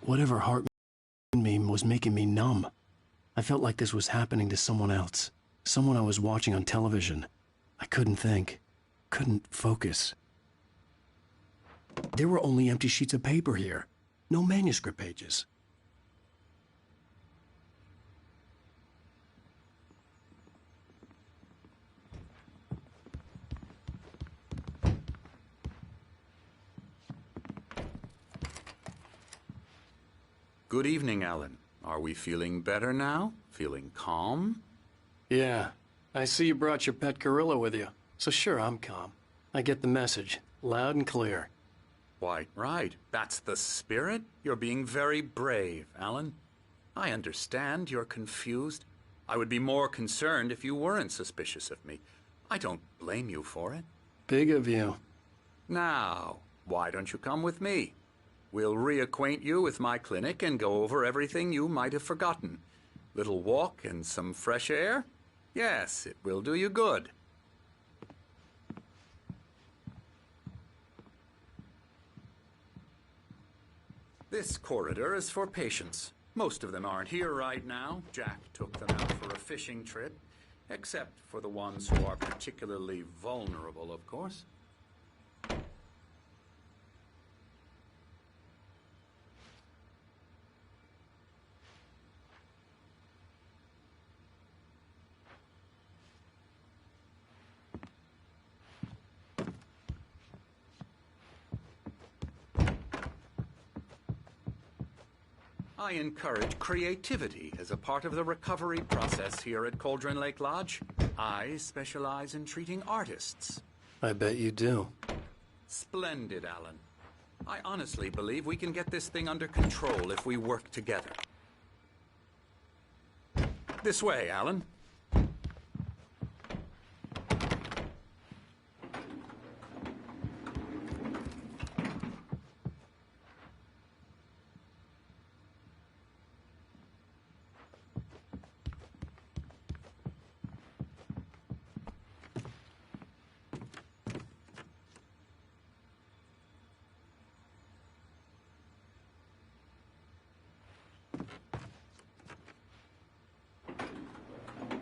Whatever heart in me was making me numb. I felt like this was happening to someone else. Someone I was watching on television. I couldn't think. Couldn't focus. There were only empty sheets of paper here. No manuscript pages. Good evening, Alan. Are we feeling better now? Feeling calm? Yeah. I see you brought your pet gorilla with you. So sure, I'm calm. I get the message. Loud and clear. Quite right. That's the spirit. You're being very brave, Alan. I understand you're confused. I would be more concerned if you weren't suspicious of me. I don't blame you for it. Big of you. Now, why don't you come with me? We'll reacquaint you with my clinic and go over everything you might have forgotten. Little walk and some fresh air? Yes, it will do you good. This corridor is for patients. Most of them aren't here right now. Jack took them out for a fishing trip, except for the ones who are particularly vulnerable, of course. I encourage creativity as a part of the recovery process here at Cauldron Lake Lodge. I specialize in treating artists. I bet you do. Splendid, Alan. I honestly believe we can get this thing under control if we work together. This way, Alan.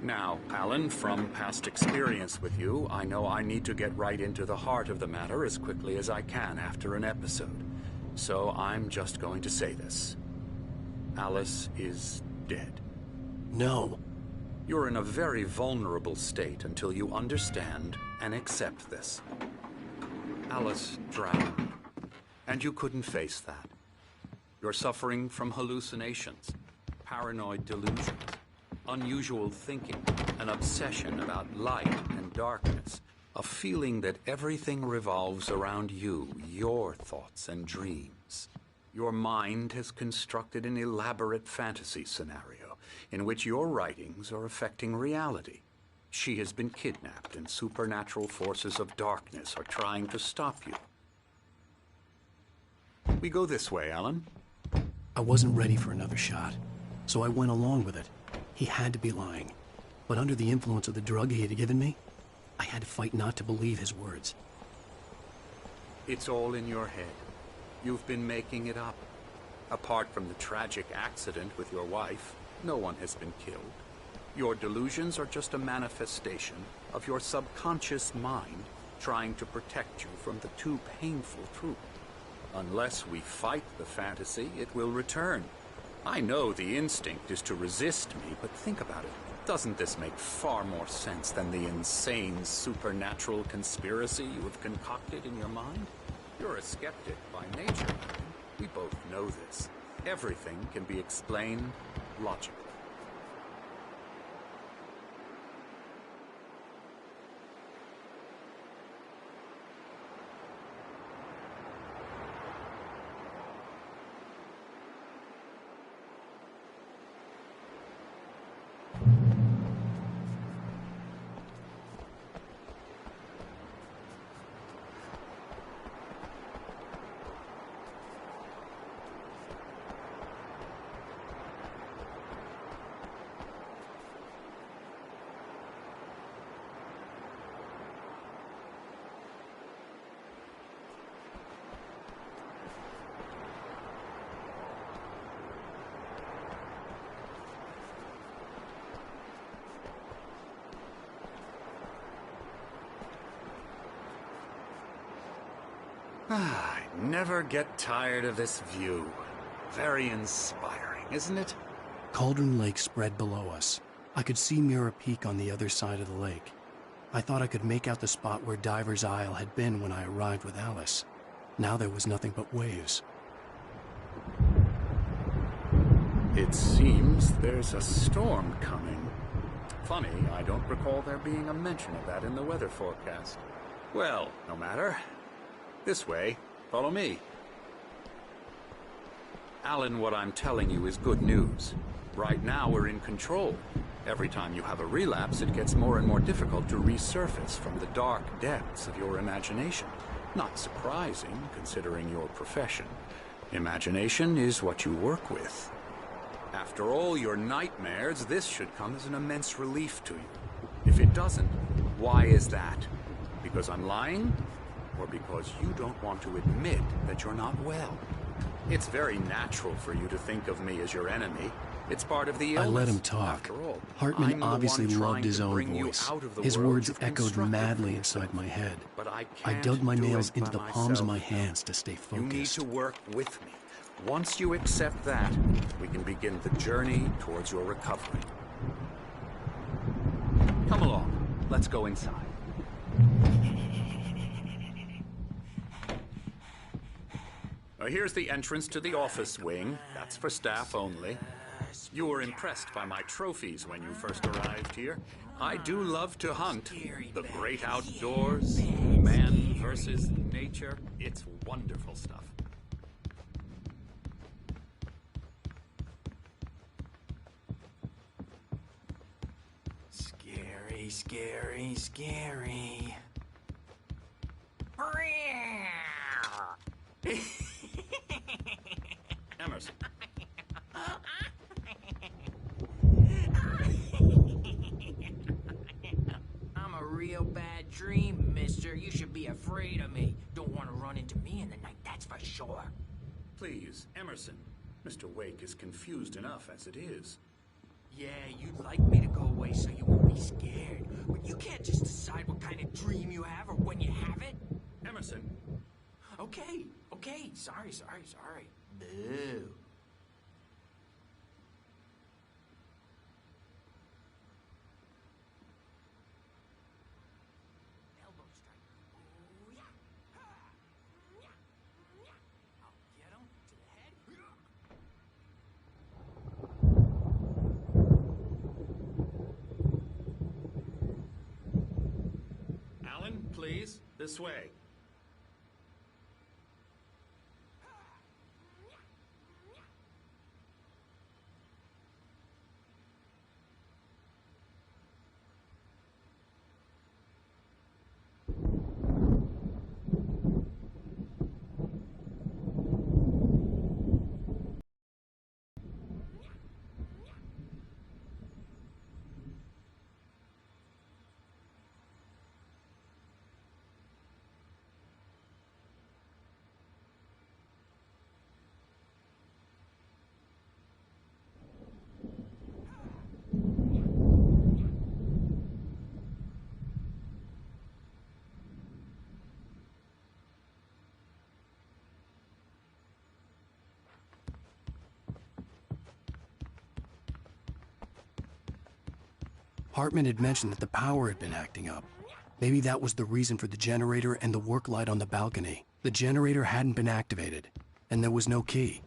Now, Alan, from past experience with you, I know I need to get right into the heart of the matter as quickly as I can after an episode. So I'm just going to say this. Alice is dead. No. You're in a very vulnerable state until you understand and accept this. Alice drowned, and you couldn't face that. You're suffering from hallucinations, paranoid delusions, unusual thinking, an obsession about light and darkness, a feeling that everything revolves around you, your thoughts and dreams. Your mind has constructed an elaborate fantasy scenario in which your writings are affecting reality. She has been kidnapped and supernatural forces of darkness are trying to stop you. We go this way, Alan. I wasn't ready for another shot, so I went along with it. He had to be lying. But under the influence of the drug he had given me, I had to fight not to believe his words. It's all in your head. You've been making it up. Apart from the tragic accident with your wife, no one has been killed. Your delusions are just a manifestation of your subconscious mind trying to protect you from the too painful truth. Unless we fight the fantasy, it will return. I know the instinct is to resist me, but think about it. Doesn't this make far more sense than the insane supernatural conspiracy you have concocted in your mind? You're a skeptic by nature. We both know this. Everything can be explained logically. I never get tired of this view. Very inspiring, isn't it? Cauldron Lake spread below us. I could see Mirror Peak on the other side of the lake. I thought I could make out the spot where Diver's Isle had been when I arrived with Alice. Now there was nothing but waves. It seems there's a storm coming. Funny, I don't recall there being a mention of that in the weather forecast. Well, no matter. This way. Follow me. Alan, what I'm telling you is good news. Right now we're in control. Every time you have a relapse, it gets more and more difficult to resurface from the dark depths of your imagination. Not surprising, considering your profession. Imagination is what you work with. After all your nightmares, this should come as an immense relief to you. If it doesn't, why is that? Because I'm lying? Or because you don't want to admit that you're not well? It's very natural for you to think of me as your enemy. It's part of the illness. I let him talk. After all, Hartman obviously loved his own voice. His words echoed madly inside my head. But I dug my nails into the palms of my hands to stay focused. You need to work with me. Once you accept that, we can begin the journey towards your recovery. Come along. Let's go inside. Here's the entrance to the office wing. That's for staff only. You were impressed by my trophies when you first arrived here. I do love to hunt. The great outdoors, man versus nature. It's wonderful stuff. Scary, scary, scary. Emerson. I'm a real bad dream, mister. You should be afraid of me. Don't want to run into me in the night, that's for sure. Please, Emerson. Mr. Wake is confused enough as it is. Yeah, you'd like me to go away so you won't be scared. But you can't just decide what kind of dream you have or when you have it. Emerson. Okay. Sorry. Boo. Elbow strike. Ooh, yeah. I'll get him to the head. Alan, please, this way. Hartman had mentioned that the power had been acting up. Maybe that was the reason for the generator and the work light on the balcony. The generator hadn't been activated, and there was no key.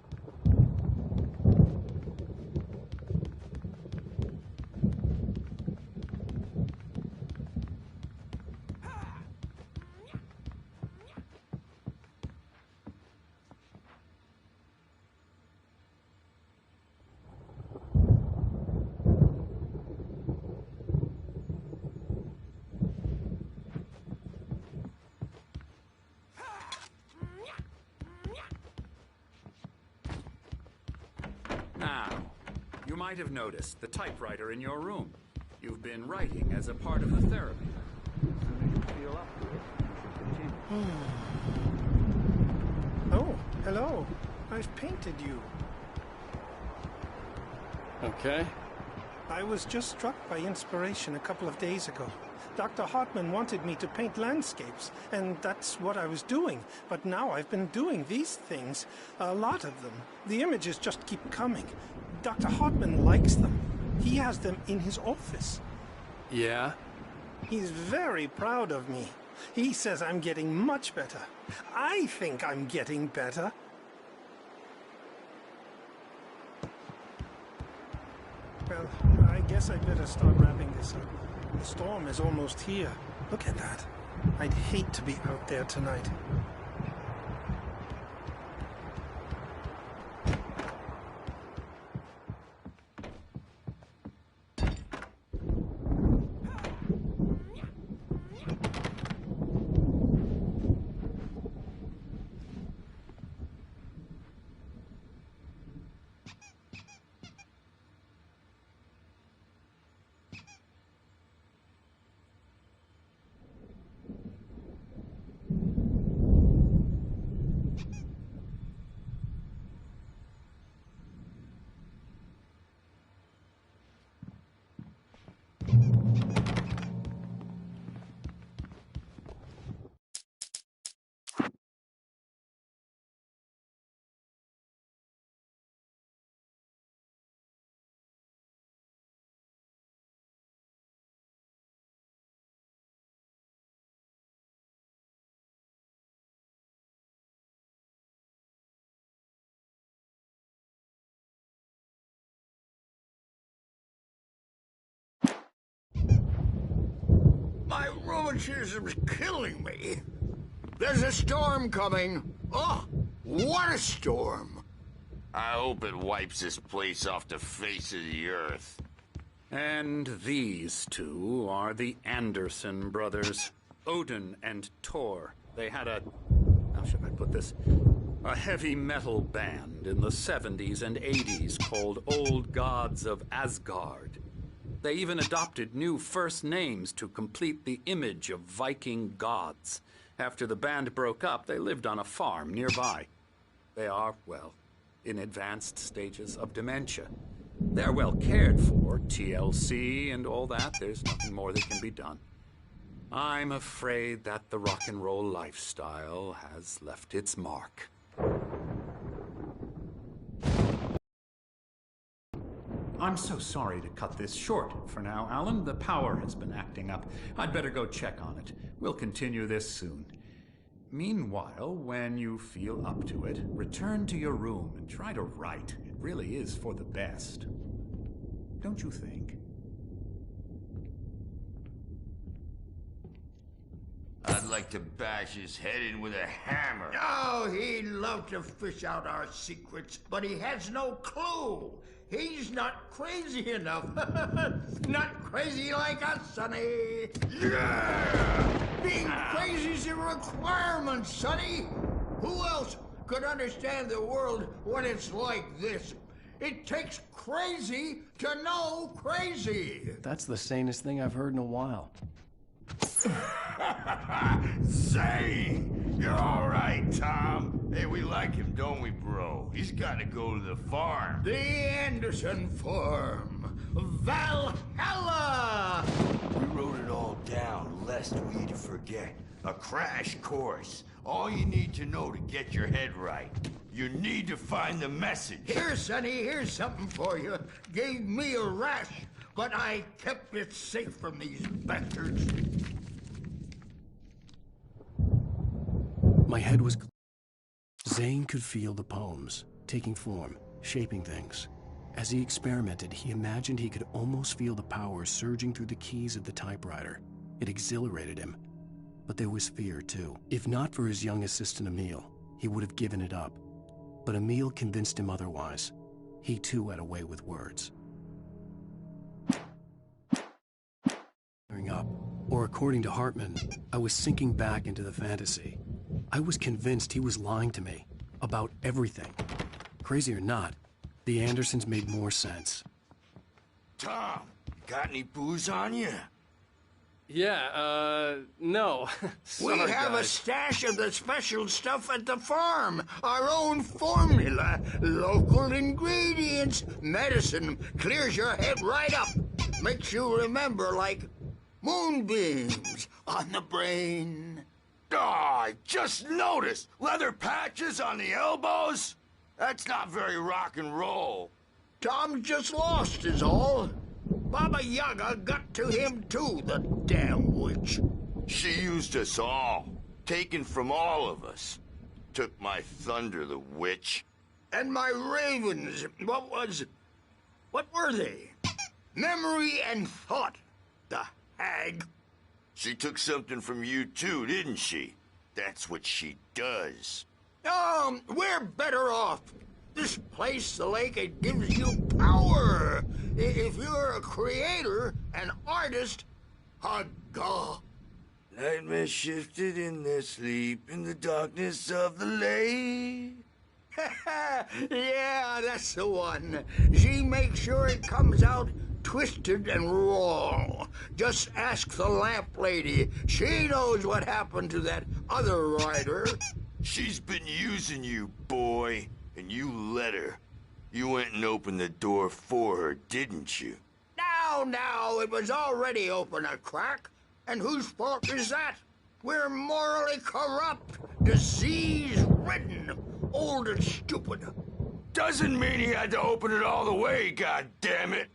Now, you might have noticed the typewriter in your room. You've been writing as a part of the therapy. As soon as you feel up to it, you should continue. Oh, hello. I've painted you. Okay. I was just struck by inspiration a couple of days ago. Dr. Hartman wanted me to paint landscapes, and that's what I was doing. But now I've been doing these things, a lot of them. The images just keep coming. Dr. Hartman likes them. He has them in his office. Yeah? He's very proud of me. He says I'm getting much better. I think I'm getting better. Well, I guess I'd better start wrapping this up. The storm is almost here. Look at that. I'd hate to be out there tonight. My rheumatism's killing me. There's a storm coming. Oh, what a storm. I hope it wipes this place off the face of the earth. And these two are the Anderson brothers, Odin and Thor. They had a... how should I put this? A heavy metal band in the 70s and 80s called Old Gods of Asgard. They even adopted new first names to complete the image of Viking gods. After the band broke up, they lived on a farm nearby. They are, well, in advanced stages of dementia. They're well cared for, TLC and all that. There's nothing more that can be done. I'm afraid that the rock and roll lifestyle has left its mark. I'm so sorry to cut this short for now, Alan. The power has been acting up. I'd better go check on it. We'll continue this soon. Meanwhile, when you feel up to it, return to your room and try to write. It really is for the best. Don't you think? I'd like to bash his head in with a hammer. Oh, he'd love to fish out our secrets, but he has no clue. He's not crazy enough. Not crazy like us, Sonny. Yeah! Being crazy's a requirement, Sonny. Who else could understand the world when it's like this? It takes crazy to know crazy. That's the sanest thing I've heard in a while. Zane! You're all right, Tom. Hey, we like him, don't we, bro? He's got to go to the farm. The Anderson farm. Valhalla! We wrote it all down, lest we forget. A crash course. All you need to know to get your head right. You need to find the message. Here, Sonny, here's something for you. Gave me a rash, but I kept it safe from these bastards. My head was... Zane could feel the poems, taking form, shaping things. As he experimented, he imagined he could almost feel the power surging through the keys of the typewriter. It exhilarated him. But there was fear, too. If not for his young assistant Emil, he would have given it up. But Emil convinced him otherwise. He, too, had a way with words. Up, or according to Hartman, I was sinking back into the fantasy. I was convinced he was lying to me about everything. Crazy or not, the Andersons made more sense. Tom, got any booze on you? Yeah, no. We have a stash of the special stuff at the farm. Our own formula. Local ingredients. Medicine clears your head right up. Makes you remember like Moonbeams on the brain. Oh, I just noticed! Leather patches on the elbows? That's not very rock and roll. Tom just lost is all. Baba Yaga got to him too, the damn witch. She used us all. Taken from all of us. Took my thunder, the witch. And my ravens, what were they? Memory and thought, the hag. She took something from you too, didn't she? That's what she does. We're better off. This place, the lake, it gives you power. If you're a creator, an artist, a god. Nightmares shifted in their sleep in the darkness of the lake. Yeah, that's the one. She makes sure it comes out twisted and raw. Just ask the lamp lady. She knows what happened to that other rider. She's been using you, boy, and you let her. You went and opened the door for her, didn't you? Now, it was already open a crack. And whose fault is that? We're morally corrupt, disease-ridden, old and stupid. Doesn't mean he had to open it all the way, goddammit.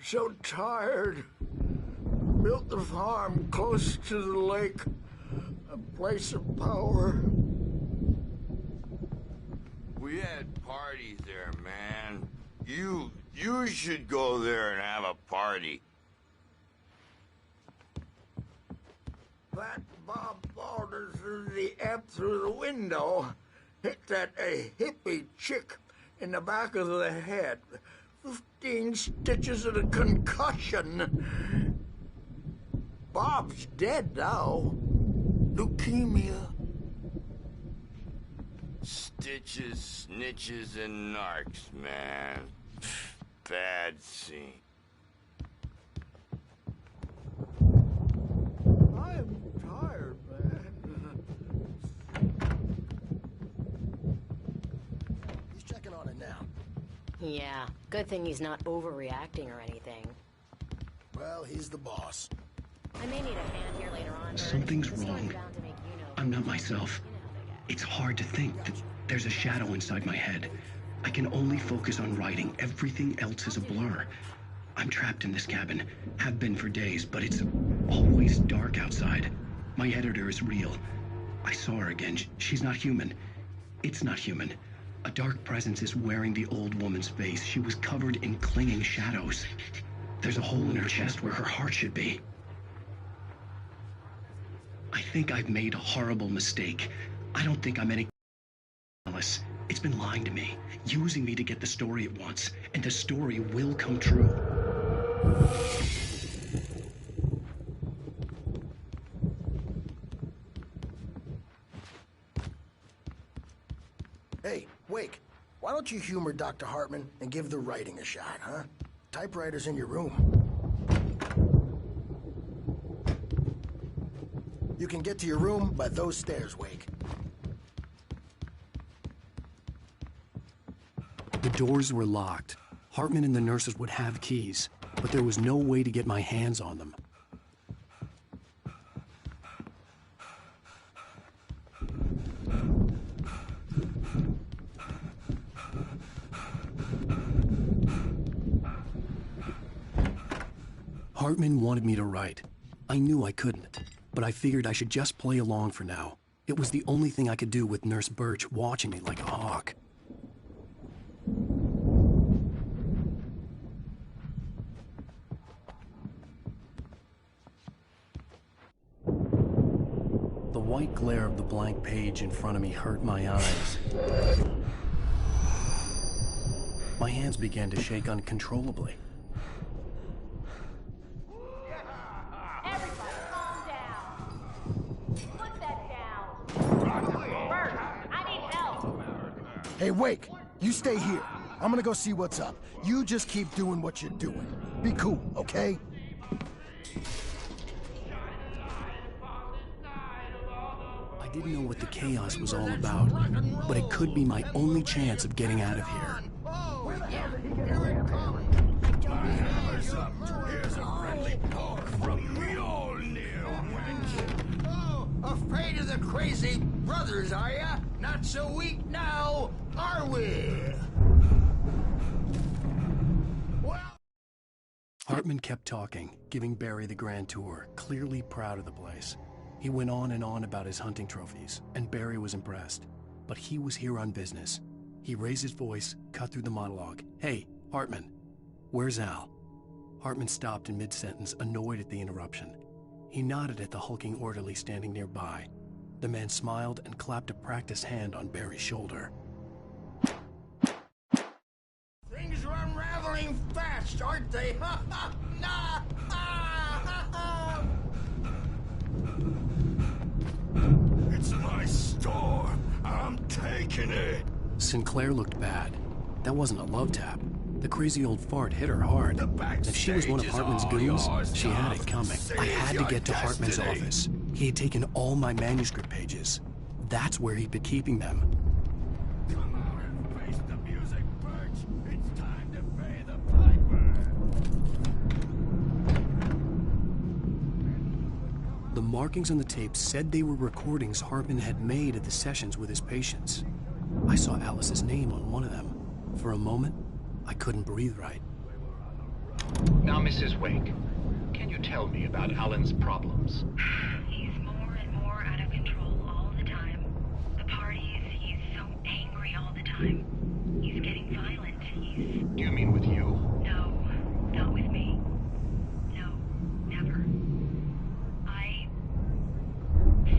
So tired. Built the farm close to the lake. A place of power. We had parties there, man. You should go there and have a party. That Bob Baldwin threw the amp through the window. Hit that hippie chick in the back of the head. 15 stitches and a concussion. Bob's dead now. Leukemia. Stitches, snitches, and narcs, man. Bad scene. I'm tired, man. He's checking on it now. Yeah, good thing he's not overreacting or anything. Well, he's the boss. I may need a hand here later on. Something's wrong. I'm not myself. It's hard to think that there's a shadow inside my head. I can only focus on writing. Everything else is a blur. I'm trapped in this cabin. Have been for days, but it's always dark outside. My editor is real. I saw her again. She's not human. It's not human. A dark presence is wearing the old woman's face. She was covered in clinging shadows. There's a hole in her chest where her heart should be. I think I've made a horrible mistake. I don't think I'm any Alice. It's been lying to me, using me to get the story it wants, and the story will come true. Hey, Wake, why don't you humor Dr. Hartman and give the writing a shot, huh? Typewriter's in your room. You can get to your room by those stairs, Wake. The doors were locked. Hartman and the nurses would have keys, but there was no way to get my hands on them. Hartman wanted me to write. I knew I couldn't, but I figured I should just play along for now. It was the only thing I could do with Nurse Birch watching me like a hawk. The white glare of the blank page in front of me hurt my eyes. My hands began to shake uncontrollably. Everybody calm down. Put that down. Bert, I need help. Hey, Wake, you stay here. I'm gonna go see what's up. You just keep doing what you're doing. Be cool, okay? I didn't know what the chaos was all about, but it could be my only chance of getting out of here. Nazi brothers, are ya? Not so weak now, are we? Well... Hartman kept talking, giving Barry the grand tour, clearly proud of the place. He went on and on about his hunting trophies, and Barry was impressed. But he was here on business. He raised his voice, cut through the monologue. "Hey, Hartman, where's Al?" Hartman stopped in mid-sentence, annoyed at the interruption. He nodded at the hulking orderly standing nearby. The man smiled and clapped a practiced hand on Barry's shoulder. Things are unraveling fast, aren't they? Ha ha! Nah! Ha ha! It's my store. I'm taking it. Sinclair looked bad. That wasn't a love tap. The crazy old fart hit her hard. If she was one of Hartman's goons, she had it coming. I had to get to Hartman's office. He had taken all my manuscript pages. That's where he'd been keeping them. Come on and face the music, Birch. It's time to pay the piper. The markings on the tape said they were recordings Hartman had made at the sessions with his patients. I saw Alice's name on one of them. For a moment, I couldn't breathe right. Now, Mrs. Wake, can you tell me about Alan's problems? He's more and more out of control all the time. The parties, he's so angry all the time. He's getting violent. Do you mean with you? No, not with me. No, never.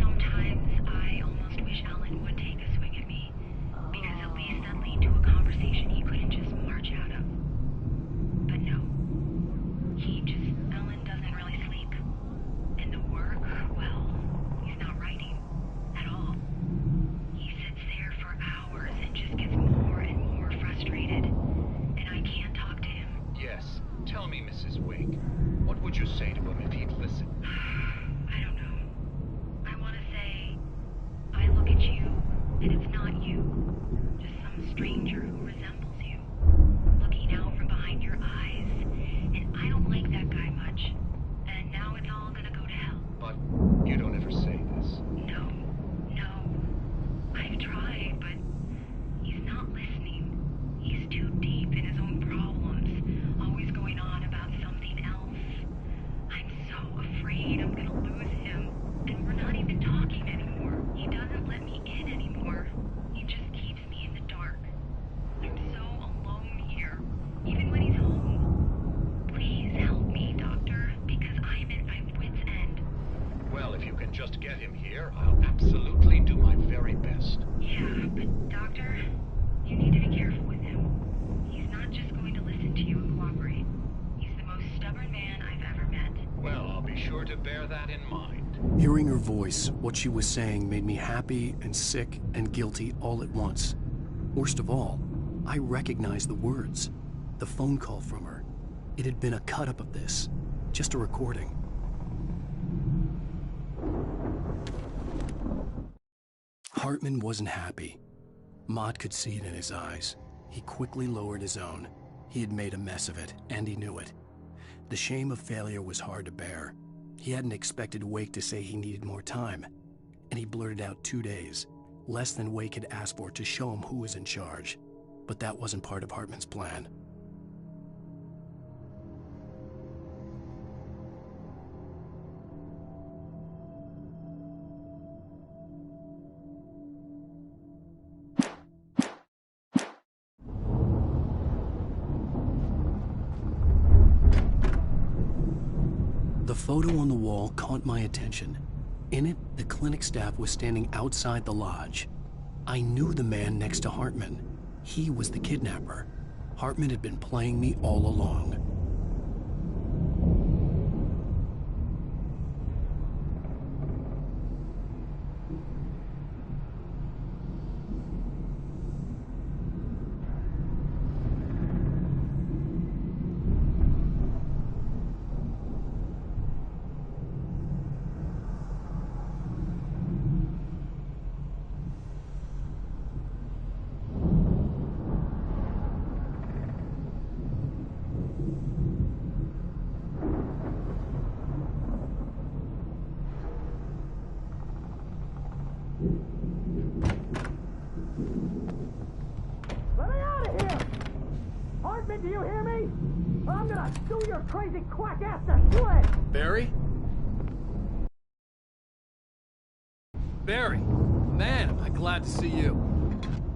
Sometimes I almost wish Alan would take a swing at me, because at least that'd lead to a conversation he couldn't just march out of. But no. Alan doesn't really sleep. And the work, well, he's not writing at all. He sits there for hours and just gets more and more frustrated. And I can't talk to him. Yes. Tell me, Mrs. Wake, what would you say to him if he'd listen? I don't know. I want to say, I look at you, and it's not you. Just some stranger who resembles you. Looking out from behind your eyes. And I don't like that guy much. And now it's all gonna go to hell. But you don't ever say this. No. I've tried, but he's not listening. He's too deep in his own problems, always going on about something else. I'm so afraid I'm gonna lose him. And we're not even talking anymore. He doesn't let me in anymore. He just keeps me in the dark. I'm so alone here, even when he's home. Please help me, Doctor, because I'm at my wit's end. Well, if you can just get him here, I'll absolutely do my very best. Yeah, but Doctor, you need to be careful with him. He's not just going to listen to you and cooperate. He's the most stubborn man I've ever met. Well, I'll be sure to bear that in mind. Hearing her voice, what she was saying made me happy and sick and guilty all at once. Worst of all, I recognized the words. The phone call from her. It had been a cut-up of this. Just a recording. Hartman wasn't happy. Maude could see it in his eyes. He quickly lowered his own. He had made a mess of it, and he knew it. The shame of failure was hard to bear. He hadn't expected Wake to say he needed more time, and he blurted out 2 days, less than Wake had asked for to show him who was in charge. But that wasn't part of Hartman's plan. The photo on the wall caught my attention. In it, the clinic staff was standing outside the lodge. I knew the man next to Hartman. He was the kidnapper. Hartman had been playing me all along. Do your crazy quack ass to sled! Barry? Barry! Man, am I glad to see you.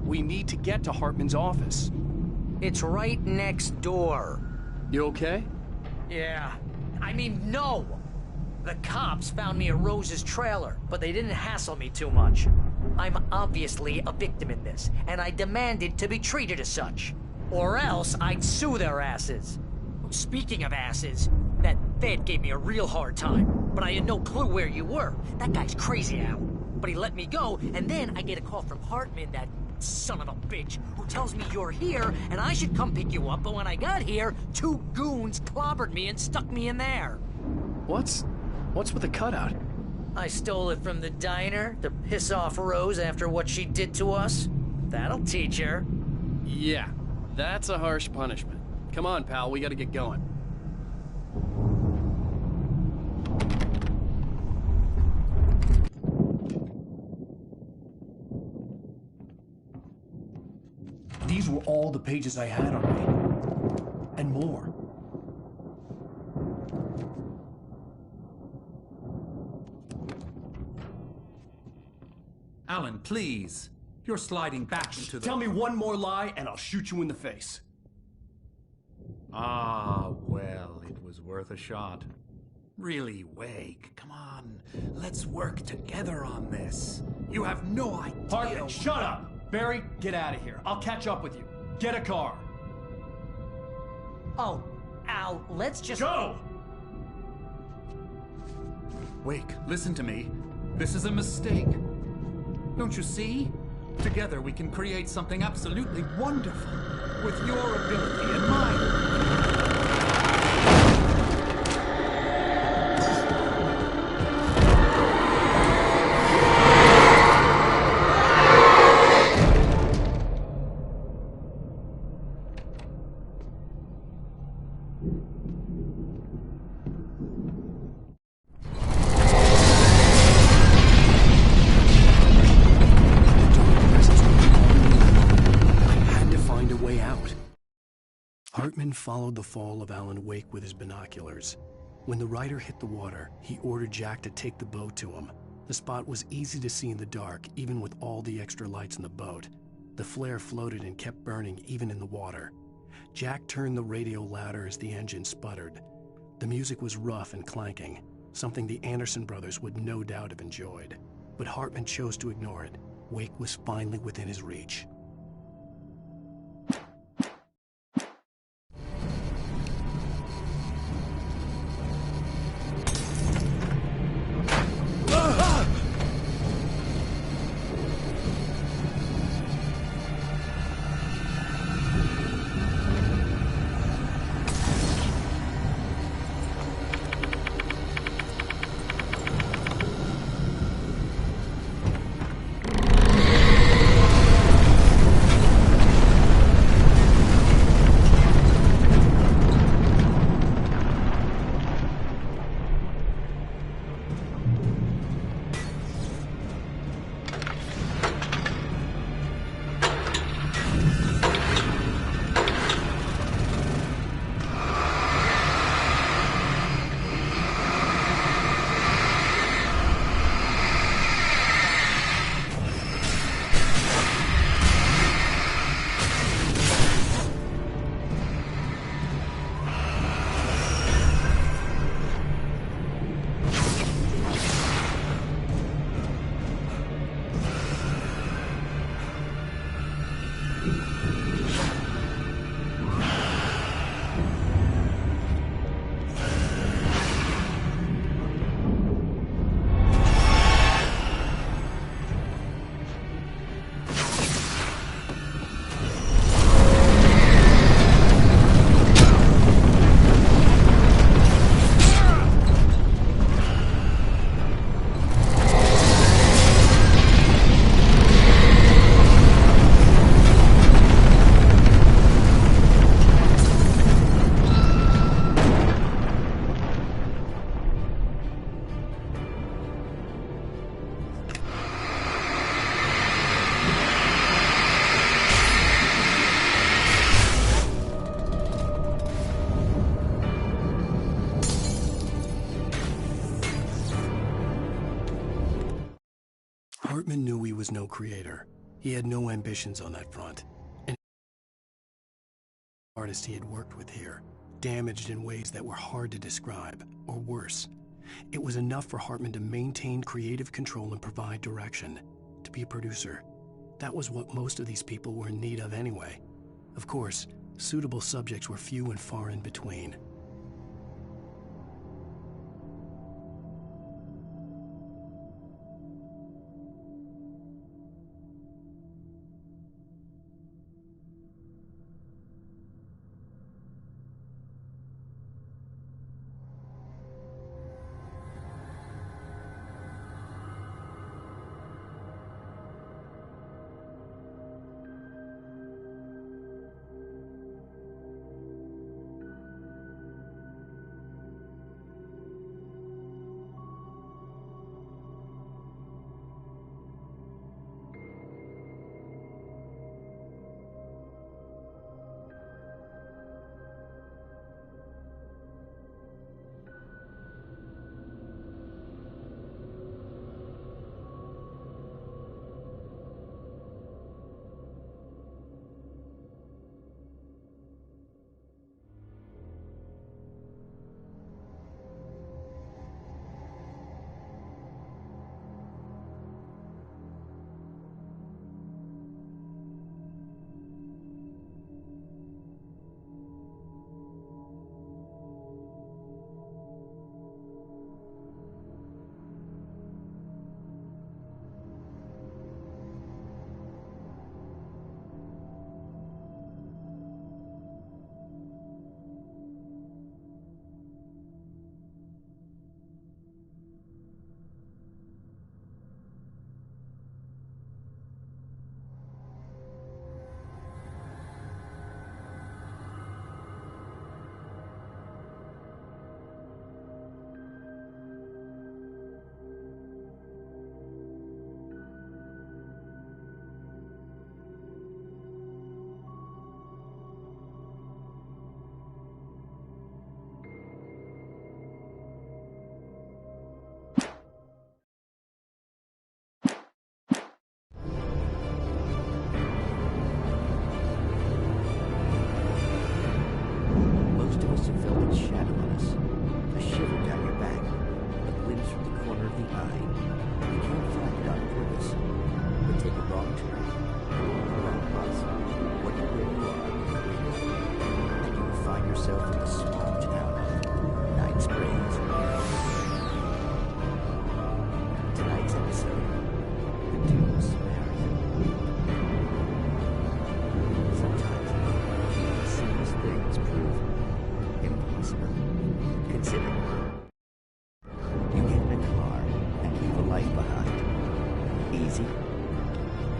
We need to get to Hartman's office. It's right next door. You okay? Yeah. I mean, no! The cops found me at Rose's trailer, but they didn't hassle me too much. I'm obviously a victim in this, and I demanded to be treated as such. Or else I'd sue their asses. Speaking of asses, that Fed gave me a real hard time, but I had no clue where you were. That guy's crazy, Al. But he let me go, and then I get a call from Hartman, that son of a bitch, who tells me you're here, and I should come pick you up, but when I got here, 2 goons clobbered me and stuck me in there. What's with the cutout? I stole it from the diner to piss off Rose after what she did to us. That'll teach her. Yeah, that's a harsh punishment. Come on, pal, we gotta get going. These were all the pages I had on me. And more. Alan, please. You're sliding back into the... Tell me one more lie and I'll shoot you in the face. Ah, well, it was worth a shot. Really, Wake, come on. Let's work together on this. You have no idea... Hartman, shut up! Barry, get out of here. I'll catch up with you. Get a car. Oh, Al, let's just... Go! Wake, listen to me. This is a mistake. Don't you see? Together we can create something absolutely wonderful. With your ability and mine. Hartman followed the fall of Alan Wake with his binoculars. When the rider hit the water, he ordered Jack to take the boat to him. The spot was easy to see in the dark, even with all the extra lights in the boat. The flare floated and kept burning even in the water. Jack turned the radio louder as the engine sputtered. The music was rough and clanking, something the Anderson brothers would no doubt have enjoyed. But Hartman chose to ignore it. Wake was finally within his reach. Hartman knew he was no creator. He had no ambitions on that front. And the artists he had worked with here, damaged in ways that were hard to describe, or worse. It was enough for Hartman to maintain creative control and provide direction, to be a producer. That was what most of these people were in need of anyway. Of course, suitable subjects were few and far in between.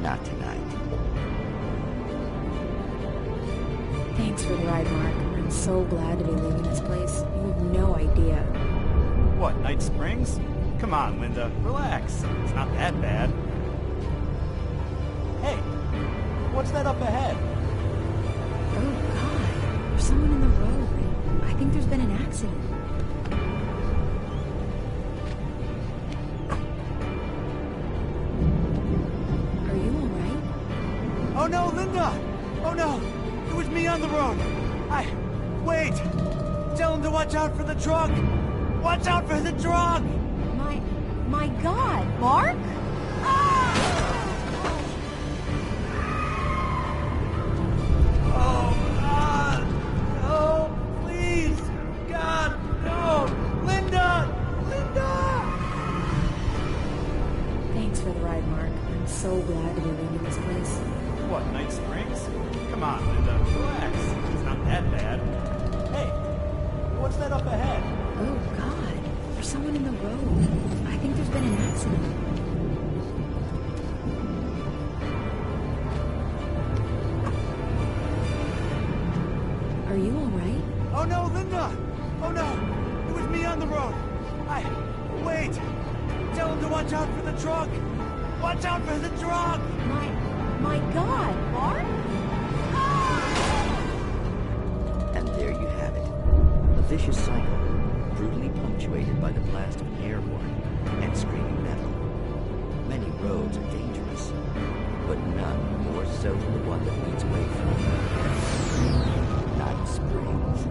Not tonight. Thanks for the ride, Mark. I'm so glad to be leaving this place. You have no idea. What, Night Springs? Come on, Linda. Relax. It's not that bad. Hey, what's that up ahead? Oh, God. There's someone in the road. I think there's been an accident. Are you all right? Oh, no, Linda! Oh, no! It was me on the road! Wait! Tell him to watch out for the truck! Watch out for the truck! My God, Mark? Oh, God! No, please! God, no! Linda! Linda! Thanks for the ride, Mark. I'm so glad to be leaving this place. What, Night Springs? Come on, Linda. Relax. It's not that bad. Hey, what's that up ahead? Oh, God. There's someone in the road. I think there's been an accident. Are you all right? Oh, no, Linda! Oh, no! It was me on the road! Wait! Tell him to watch out for the truck! Watch out for the truck! My God, Mark? And there you have it. A vicious cycle, brutally punctuated by the blast of an air horn and screaming metal. Many roads are dangerous, but none more so than the one that leads away from Night Springs.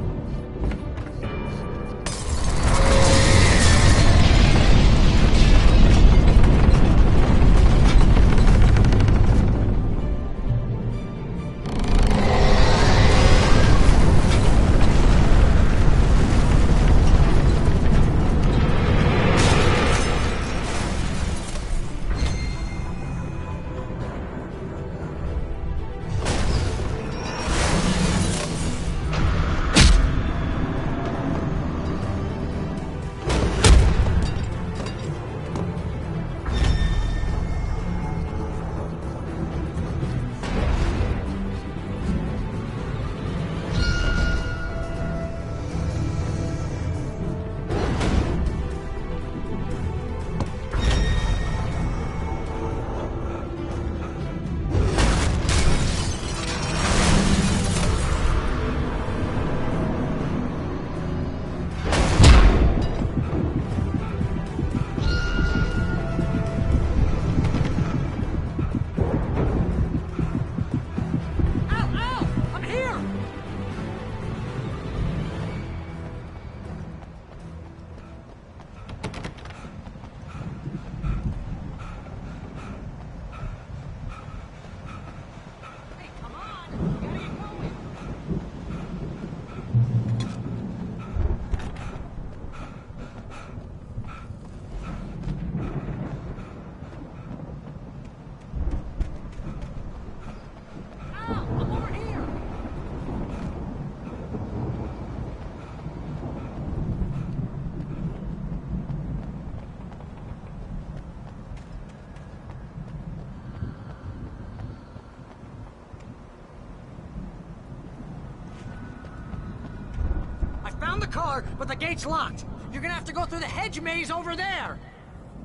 Found the car, but the gate's locked. You're gonna have to go through the hedge maze over there.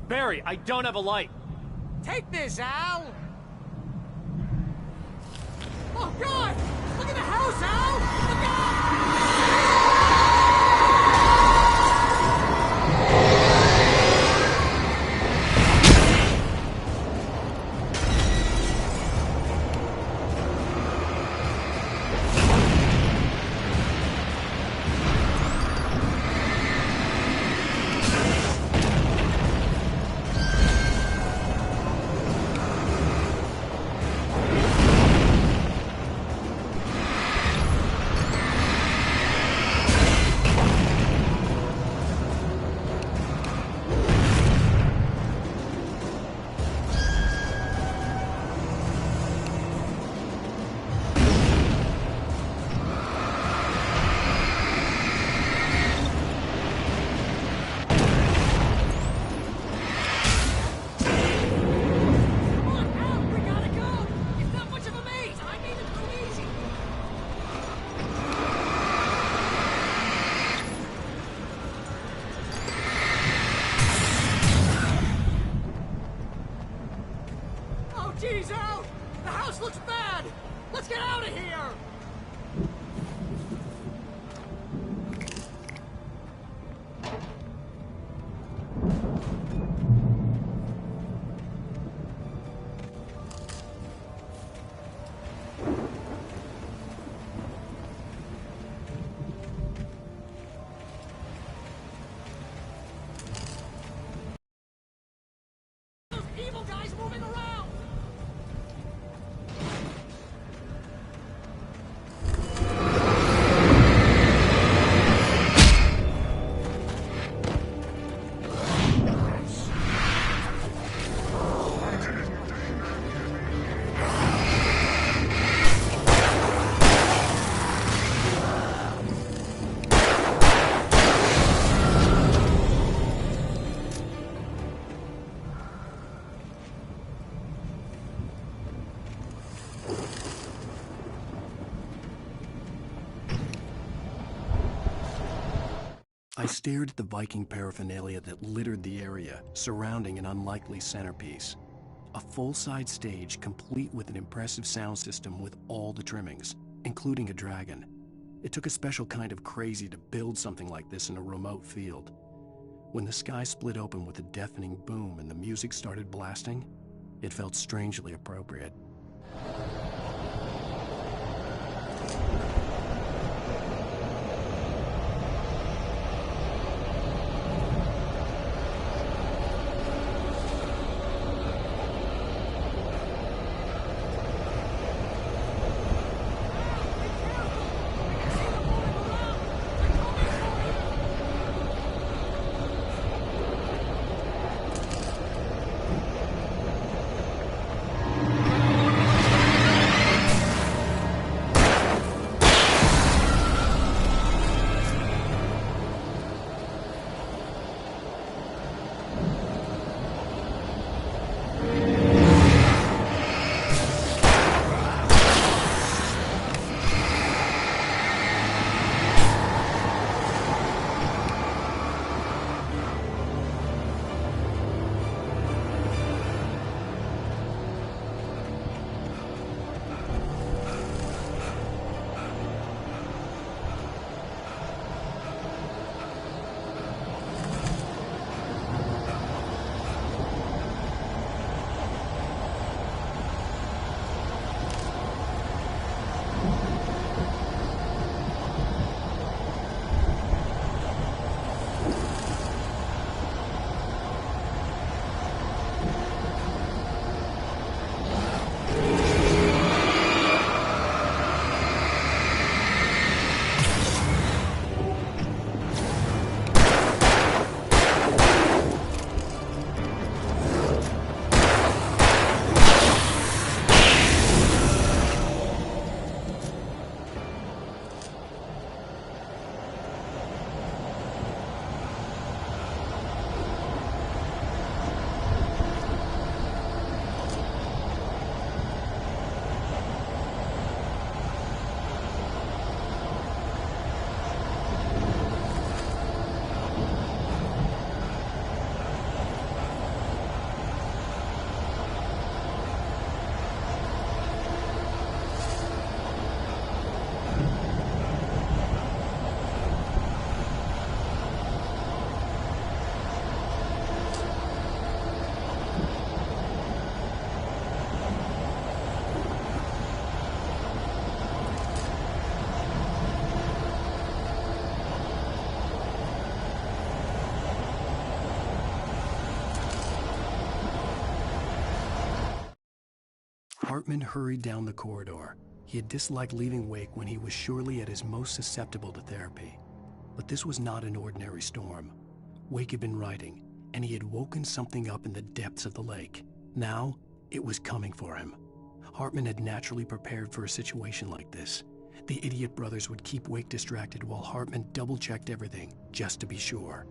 Barry, I don't have a light. Take this, Al. Oh, God! Look at the house, Al! Look out! Jeez, Al! The house looks bad! Let's get out of here! Those evil guys moving around! I stared at the Viking paraphernalia that littered the area, surrounding an unlikely centerpiece. A full-size stage complete with an impressive sound system with all the trimmings, including a dragon. It took a special kind of crazy to build something like this in a remote field. When the sky split open with a deafening boom and the music started blasting, it felt strangely appropriate. Hartman hurried down the corridor. He had disliked leaving Wake when he was surely at his most susceptible to therapy. But this was not an ordinary storm. Wake had been writing, and he had woken something up in the depths of the lake. Now, it was coming for him. Hartman had naturally prepared for a situation like this. The idiot brothers would keep Wake distracted while Hartman double-checked everything, just to be sure.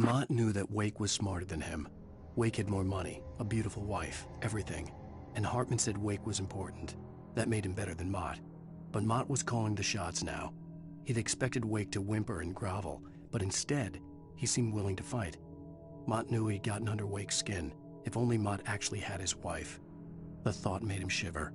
Mott knew that Wake was smarter than him. Wake had more money, a beautiful wife, everything. And Hartman said Wake was important. That made him better than Mott. But Mott was calling the shots now. He'd expected Wake to whimper and grovel, but instead, he seemed willing to fight. Mott knew he'd gotten under Wake's skin. If only Mott actually had his wife. The thought made him shiver.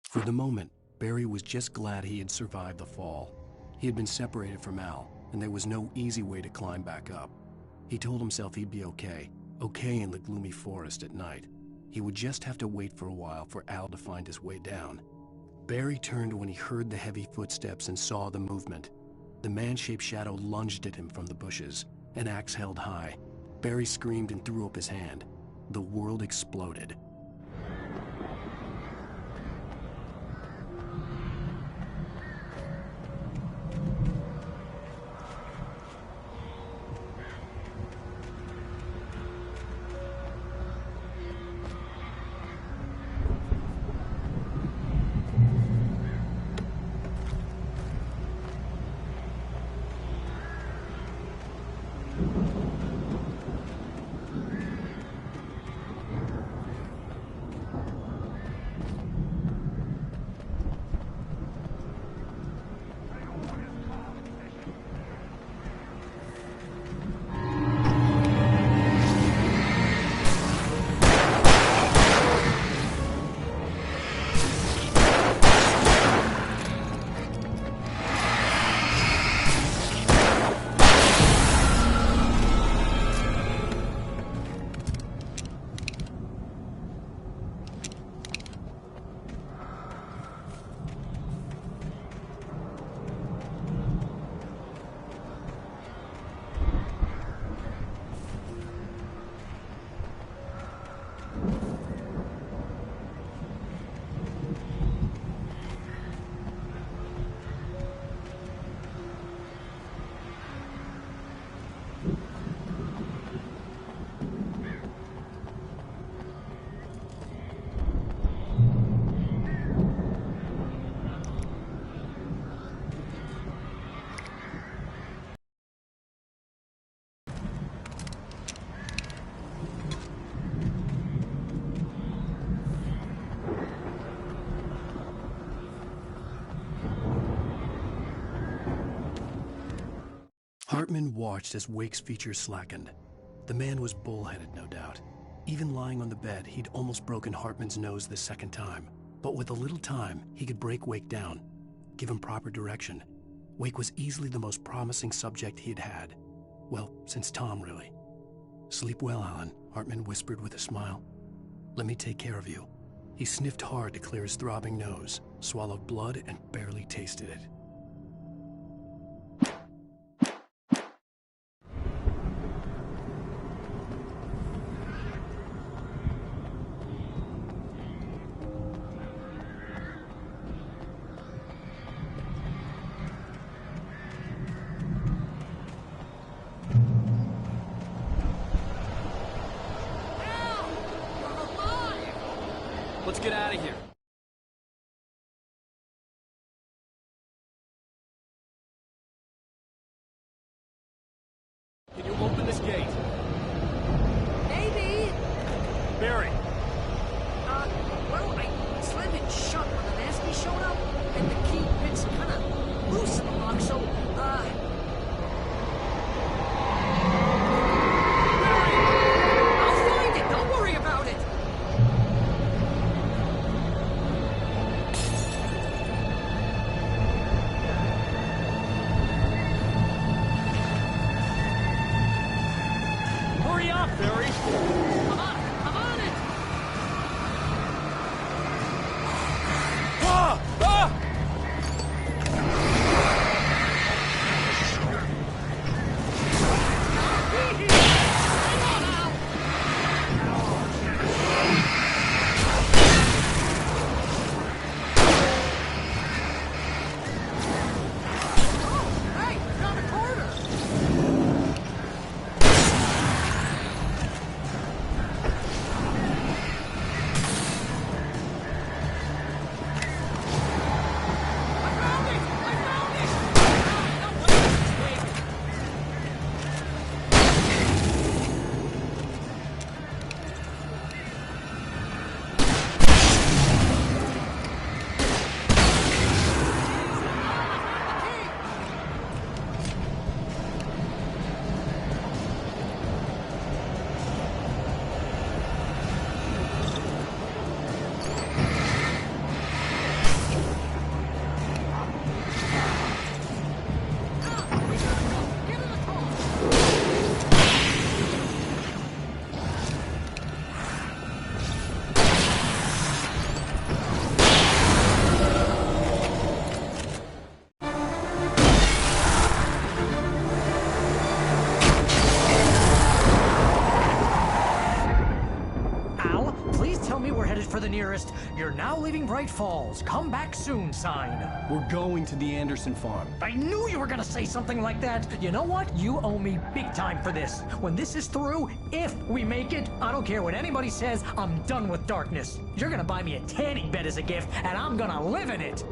For the moment, Barry was just glad he had survived the fall. He had been separated from Al, and there was no easy way to climb back up. He told himself he'd be okay in the gloomy forest at night. He would just have to wait for a while for Al to find his way down. Barry turned when he heard the heavy footsteps and saw the movement. The man-shaped shadow lunged at him from the bushes, an axe held high. Barry screamed and threw up his hand. The world exploded. Hartman watched as Wake's features slackened. The man was bullheaded, no doubt. Even lying on the bed, he'd almost broken Hartman's nose the second time. But with a little time, he could break Wake down, give him proper direction. Wake was easily the most promising subject he'd had. Well, since Tom, really. "Sleep well, Alan," Hartman whispered with a smile. "Let me take care of you." He sniffed hard to clear his throbbing nose, swallowed blood, and barely tasted it. Let's get out of here. Can you open this gate? Maybe. Barry. Well, I slammed it shut when the nasty showed up, and the key fits kind of loose in the lock, so, I'll find it, don't worry about it! Hurry up, Barry! I'm on it! Ah! Ah! For the nearest, "You're now leaving Bright Falls. Come back soon" sign. We're going to the Anderson farm. I knew you were gonna say something like that. You know what? You owe me big time for this. When this is through, if we make it, I don't care what anybody says, I'm done with darkness. You're gonna buy me a tanning bed as a gift, and I'm gonna live in it.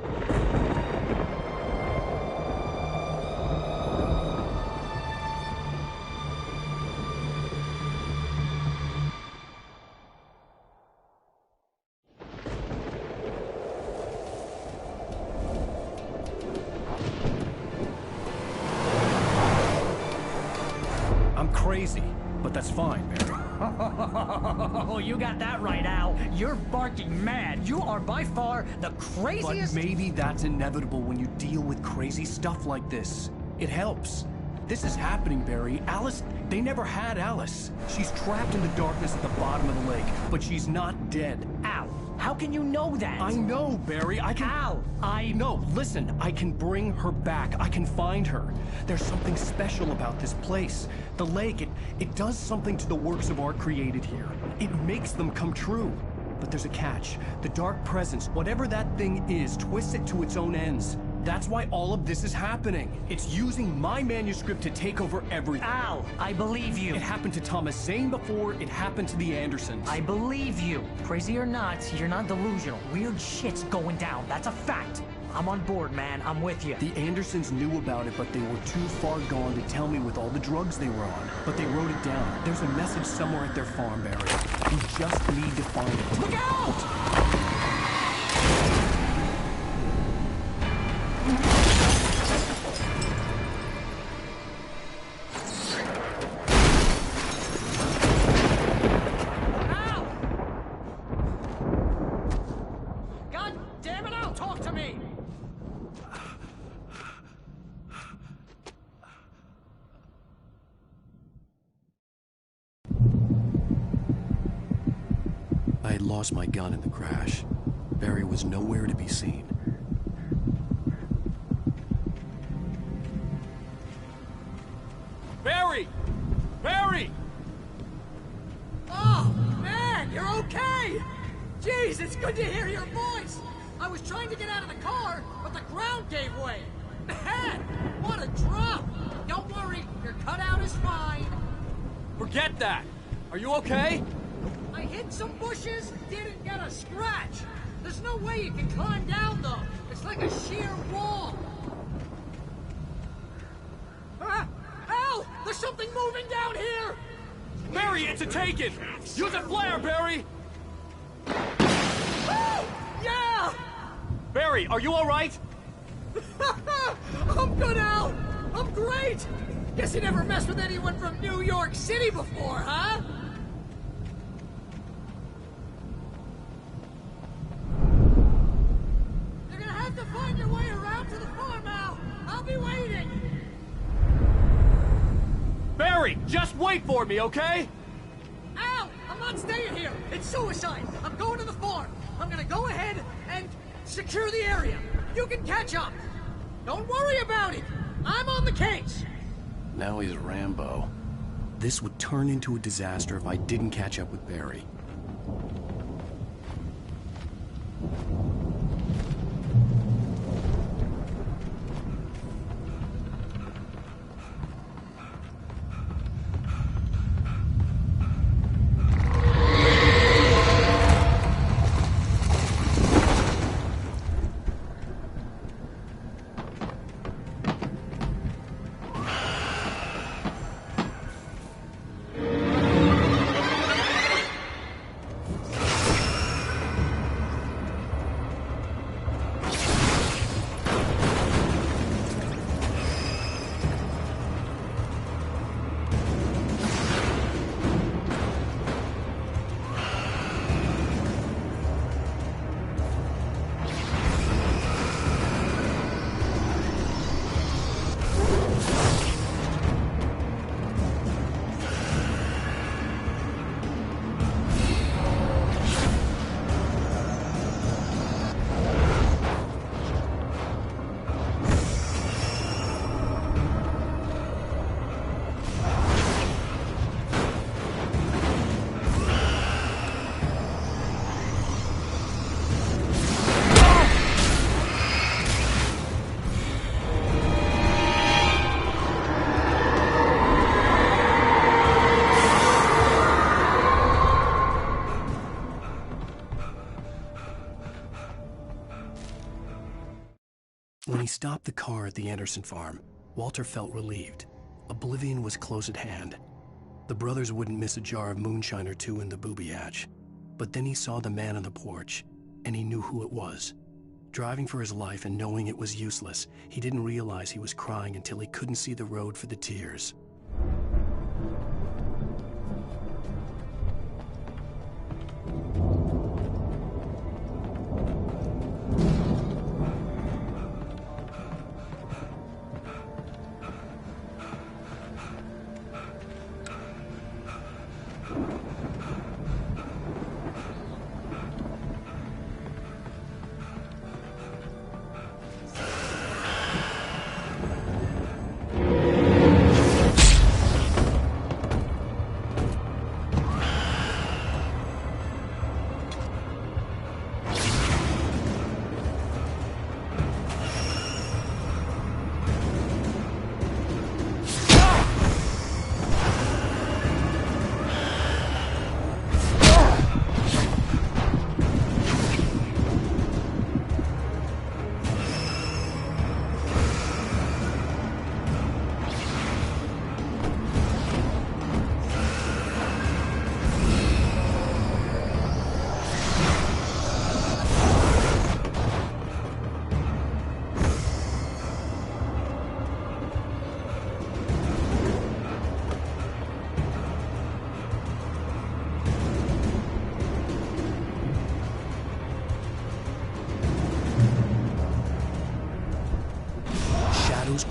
Crazy, but that's fine, Barry. Oh, you got that right, Al. You're barking mad. You are by far the craziest... But maybe that's inevitable when you deal with crazy stuff like this. It helps. This is happening, Barry. Alice, they never had Alice. She's trapped in the darkness at the bottom of the lake, but she's not dead. Al, how can you know that? I know, Barry. I can... Al, No, listen. I can bring her back. I can find her. There's something special about this place. The lake, it does something to the works of art created here. It makes them come true. But there's a catch. The dark presence, whatever that thing is, twists it to its own ends. That's why all of this is happening. It's using my manuscript to take over everything. Al, I believe you. It happened to Thomas Zane before, it happened to the Andersons. I believe you. Crazy or not, you're not delusional. Weird shit's going down. That's a fact. I'm on board, man. I'm with you. The Andersons knew about it, but they were too far gone to tell me with all the drugs they were on. But they wrote it down. There's a message somewhere at their farm, Barry. We just need to find it. Look out! I had lost my gun in the crash. Barry was nowhere to be seen. Barry! Barry! Oh, man, you're okay! Jeez, it's good to hear your voice! I was trying to get out of the car, but the ground gave way! Man, what a drop! Don't worry, your cutout is fine. Forget that! Are you okay? I hit some bushes, didn't get a scratch. There's no way you can climb down, though. It's like a sheer wall. Al! There's something moving down here! Barry, it's a taken! Use a flare, Barry! Yeah! Barry, are you alright? I'm good, Al! I'm great! Guess you never messed with anyone from New York City before, huh? You're gonna have to find your way around to the farm, Al! I'll be waiting! Barry, just wait for me, okay? Al! I'm not staying here! It's suicide! I'm going to the farm! I'm gonna go ahead and secure the area! You can catch up! Don't worry about it! I'm on the case! Now he's Rambo. This would turn into a disaster if I didn't catch up with Barry. When he stopped the car at the Anderson farm, Walter felt relieved. Oblivion was close at hand. The brothers wouldn't miss a jar of moonshine or two in the booby hatch. But then he saw the man on the porch, and he knew who it was. Driving for his life and knowing it was useless, he didn't realize he was crying until he couldn't see the road for the tears.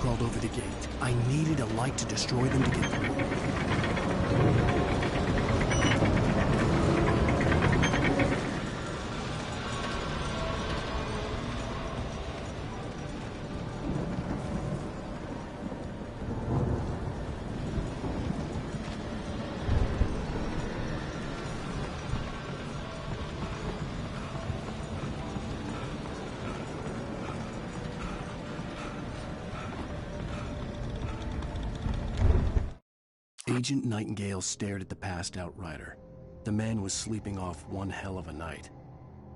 Crawled over the gate. I needed a light to destroy them to get through. Agent Nightingale stared at the passed-out rider. The man was sleeping off one hell of a night.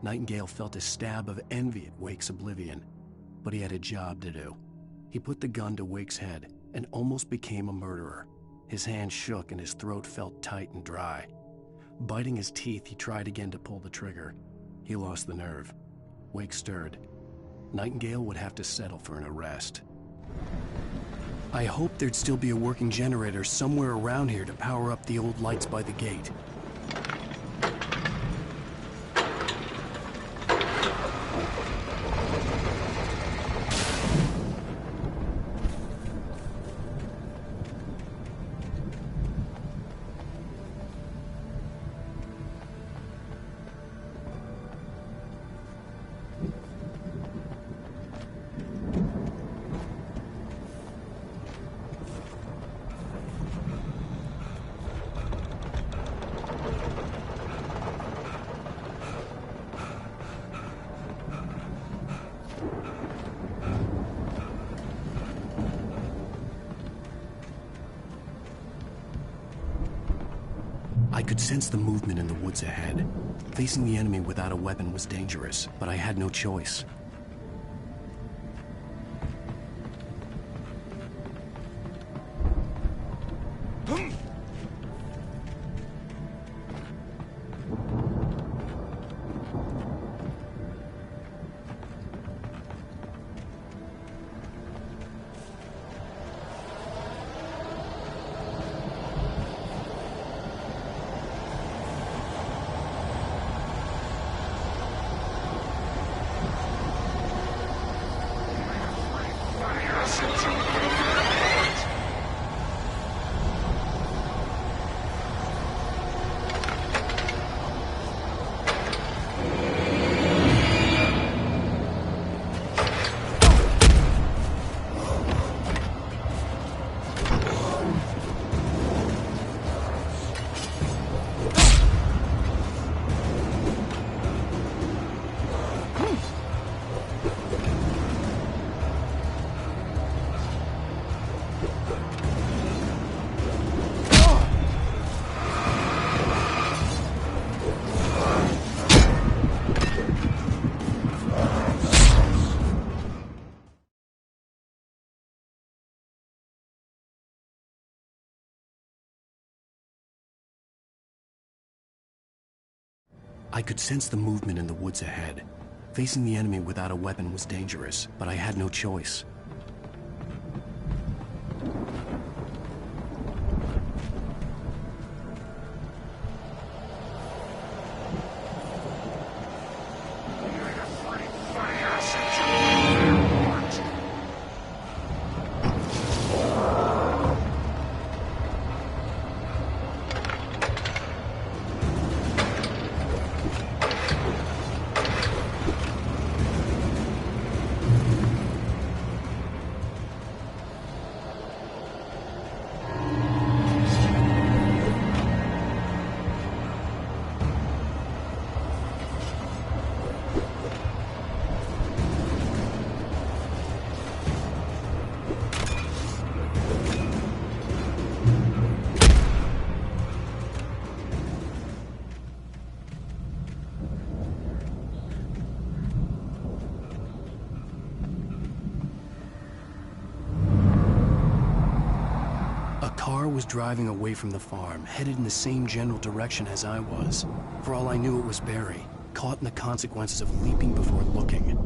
Nightingale felt a stab of envy at Wake's oblivion, but he had a job to do. He put the gun to Wake's head and almost became a murderer. His hand shook and his throat felt tight and dry. Biting his teeth, he tried again to pull the trigger. He lost the nerve. Wake stirred. Nightingale would have to settle for an arrest. I hoped there'd still be a working generator somewhere around here to power up the old lights by the gate. I could sense the movement in the woods ahead. Facing the enemy without a weapon was dangerous, but I had no choice. I could sense the movement in the woods ahead. Facing the enemy without a weapon was dangerous, but I had no choice. Was driving away from the farm, headed in the same general direction as I was. For all I knew, it was Barry, caught in the consequences of leaping before looking.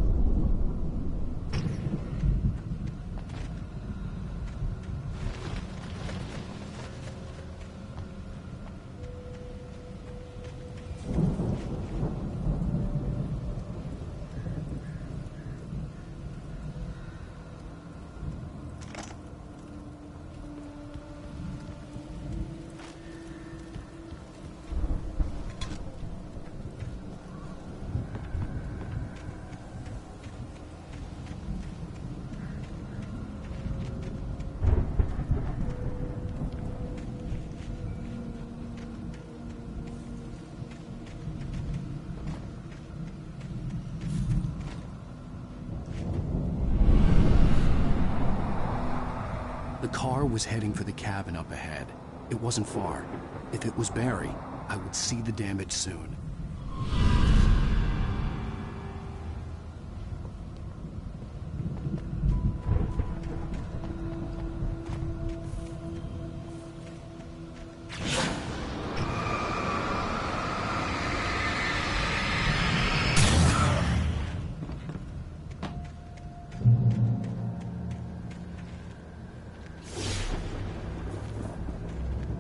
The car was heading for the cabin up ahead. It wasn't far. If it was Barry, I would see the damage soon.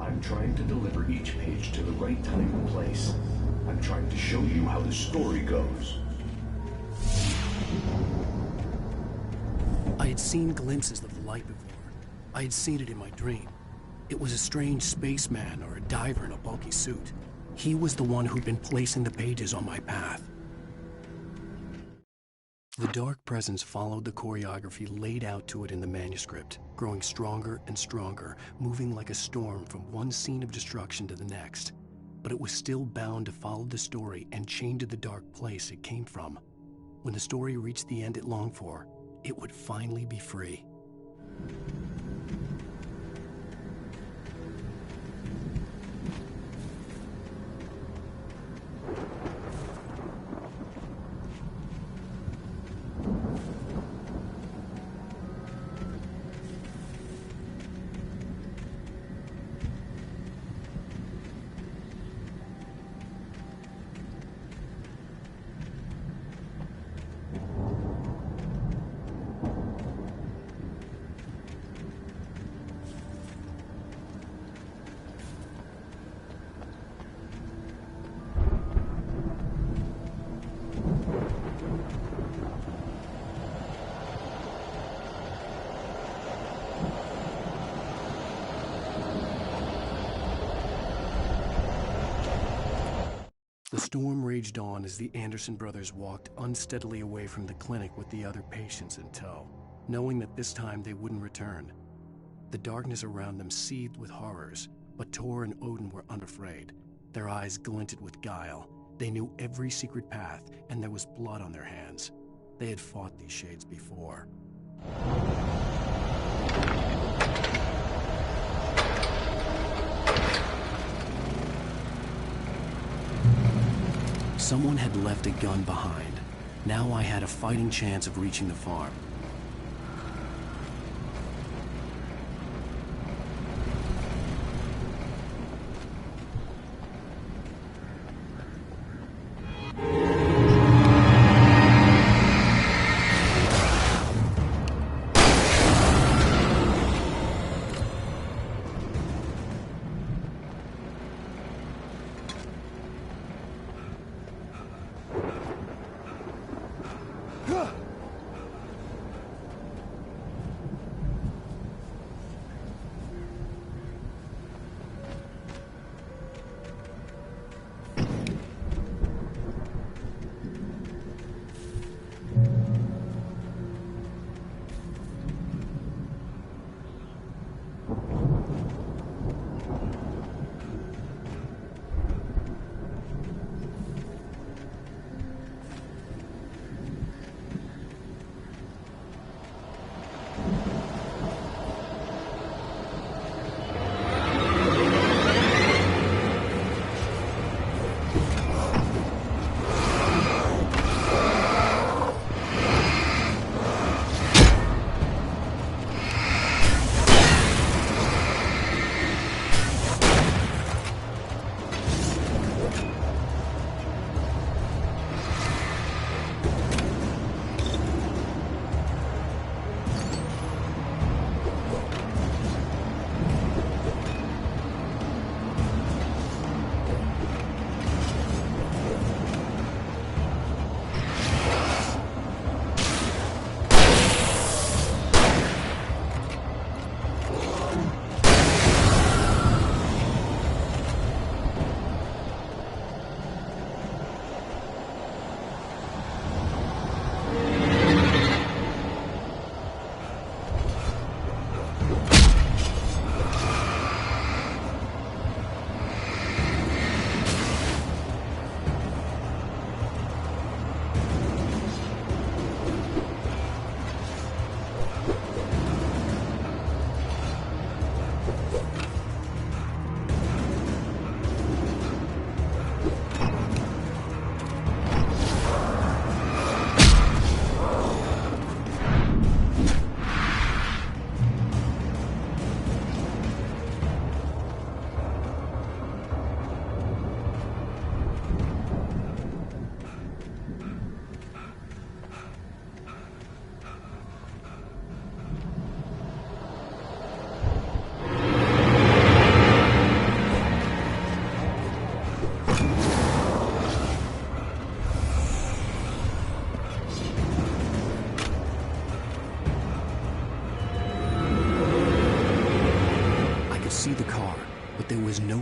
I'm trying to deliver each page to the right time and place. I'm trying to show you how the story goes. I had seen glimpses of the light before. I had seen it in my dream. It was a strange spaceman or a diver in a bulky suit. He was the one who'd been placing the pages on my path. The dark presence followed the choreography laid out to it in the manuscript, growing stronger and stronger, moving like a storm from one scene of destruction to the next. But it was still bound to follow the story and chained to the dark place it came from. When the story reached the end it longed for, it would finally be free. The storm raged on as the Anderson brothers walked unsteadily away from the clinic with the other patients in tow, knowing that this time they wouldn't return. The darkness around them seethed with horrors, but Tor and Odin were unafraid. Their eyes glinted with guile. They knew every secret path, and there was blood on their hands. They had fought these shades before. Someone had left a gun behind. Now I had a fighting chance of reaching the farm.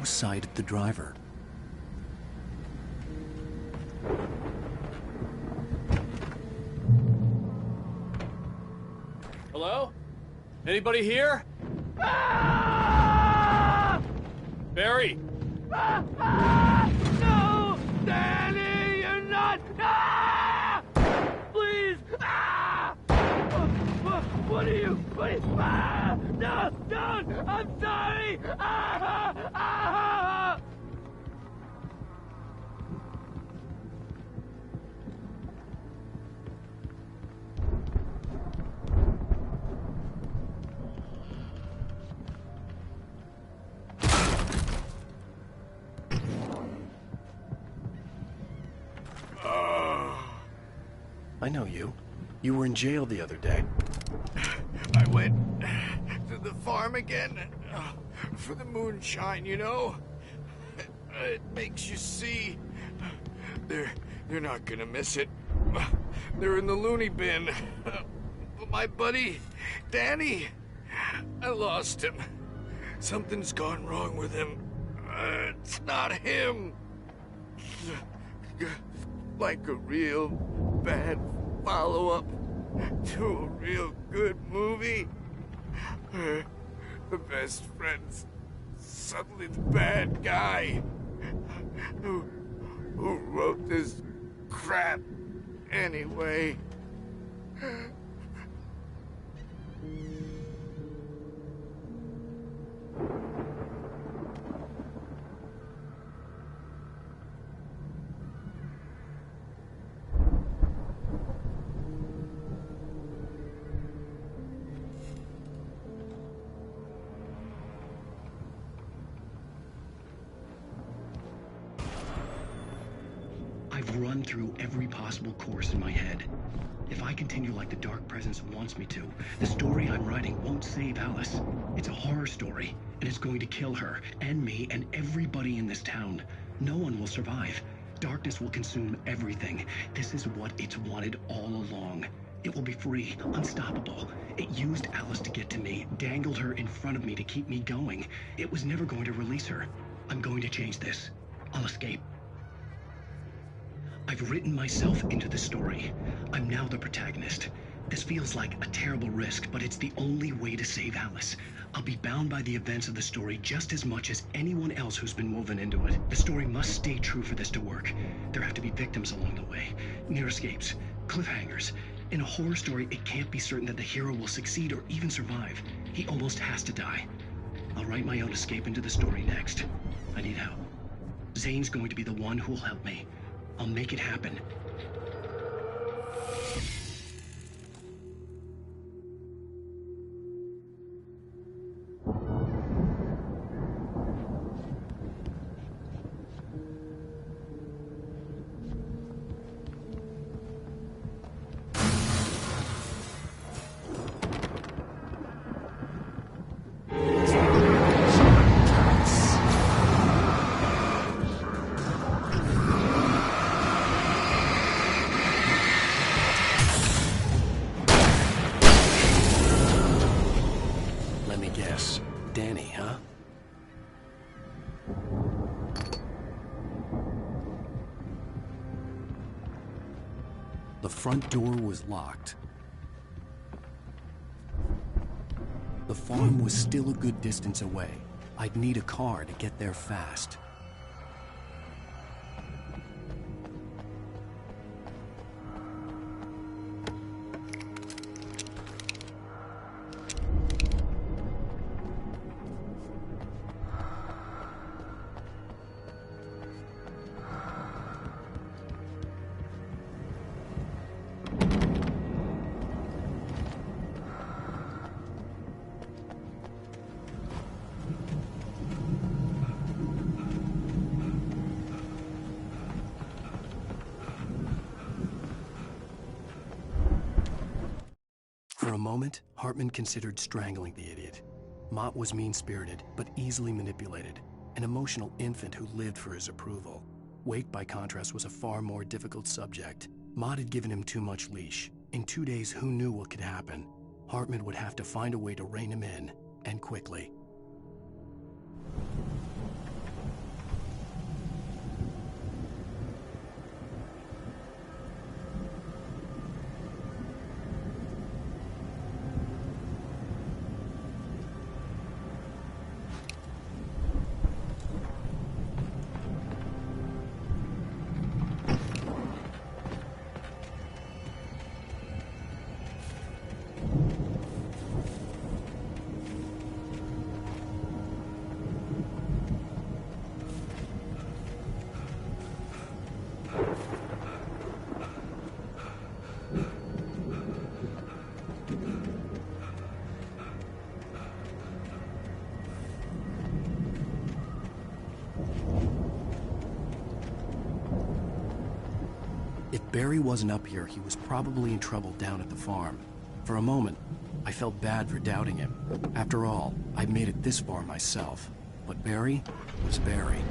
no sight of the driver. Hello? Anybody here? Barry! No! Danny, you're not! Please! What are you? No! Don't! I'm sorry! I know you. You were in jail the other day. I went to the farm again for the moonshine, you know? It makes you see. They're not gonna miss it. They're in the loony bin. But my buddy, Danny, I lost him. Something's gone wrong with him. It's not him. Like a real bad follow-up to a real good movie. The best friend's suddenly the bad guy who wrote this crap anyway. I've run through every possible course in my head. If I continue like the Dark Presence wants me to, the story I'm writing won't save Alice. It's a horror story, and it's going to kill her, and me, and everybody in this town. No one will survive. Darkness will consume everything. This is what it's wanted all along. It will be free, unstoppable. It used Alice to get to me, dangled her in front of me to keep me going. It was never going to release her. I'm going to change this. I'll escape. I've written myself into the story. I'm now the protagonist. This feels like a terrible risk, but it's the only way to save Alice. I'll be bound by the events of the story just as much as anyone else who's been woven into it. The story must stay true for this to work. There have to be victims along the way, near escapes, cliffhangers. In a horror story, it can't be certain that the hero will succeed or even survive. He almost has to die. I'll write my own escape into the story next. I need help. Zane's going to be the one who'll help me. I'll make it happen. Danny, huh? The front door was locked. The farm was still a good distance away. I'd need a car to get there fast. For a moment, Hartman considered strangling the idiot. Mott was mean-spirited, but easily manipulated, an emotional infant who lived for his approval. Wake, by contrast, was a far more difficult subject. Mott had given him too much leash. In 2 days, who knew what could happen? Hartman would have to find a way to rein him in, and quickly. If Barry wasn't up here, he was probably in trouble down at the farm. For a moment, I felt bad for doubting him. After all, I'd made it this far myself. But Barry was Barry.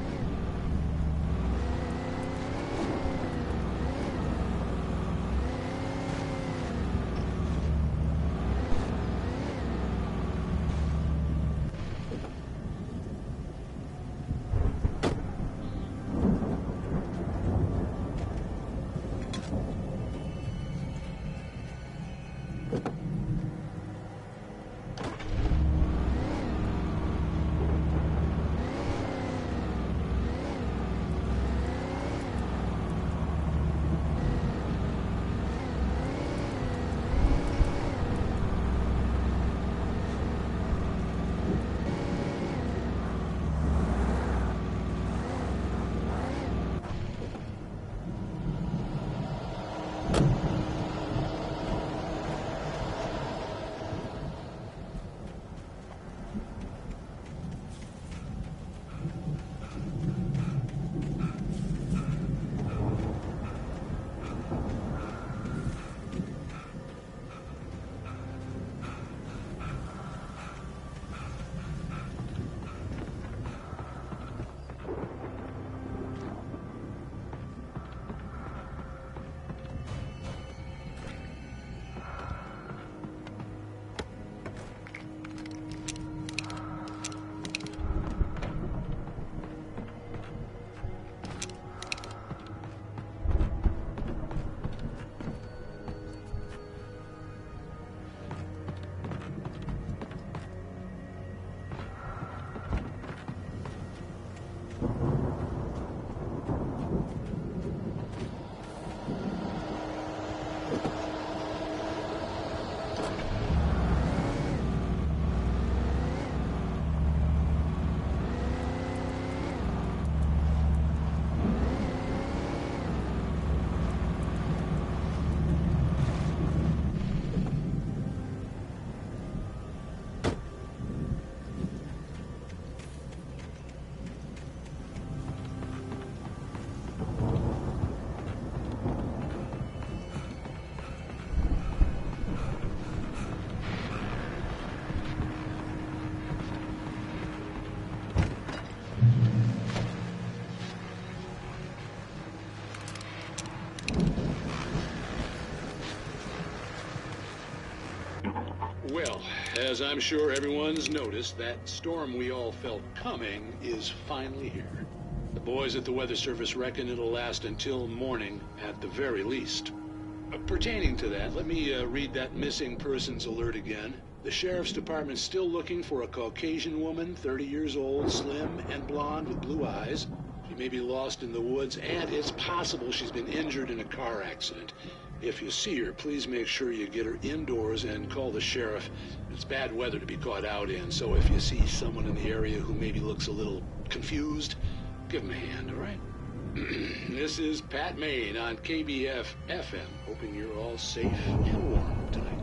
Well, as I'm sure everyone's noticed, that storm we all felt coming is finally here. The boys at the Weather Service reckon it'll last until morning at the very least. Pertaining to that, let me read that missing persons alert again. The Sheriff's Department's still looking for a Caucasian woman, 30 years old, slim and blonde with blue eyes. She may be lost in the woods, and it's possible she's been injured in a car accident. If you see her, please make sure you get her indoors and call the sheriff. It's bad weather to be caught out in, so if you see someone in the area who maybe looks a little confused, give them a hand, all right? This is Pat Maine on KBF FM, hoping you're all safe and warm tonight.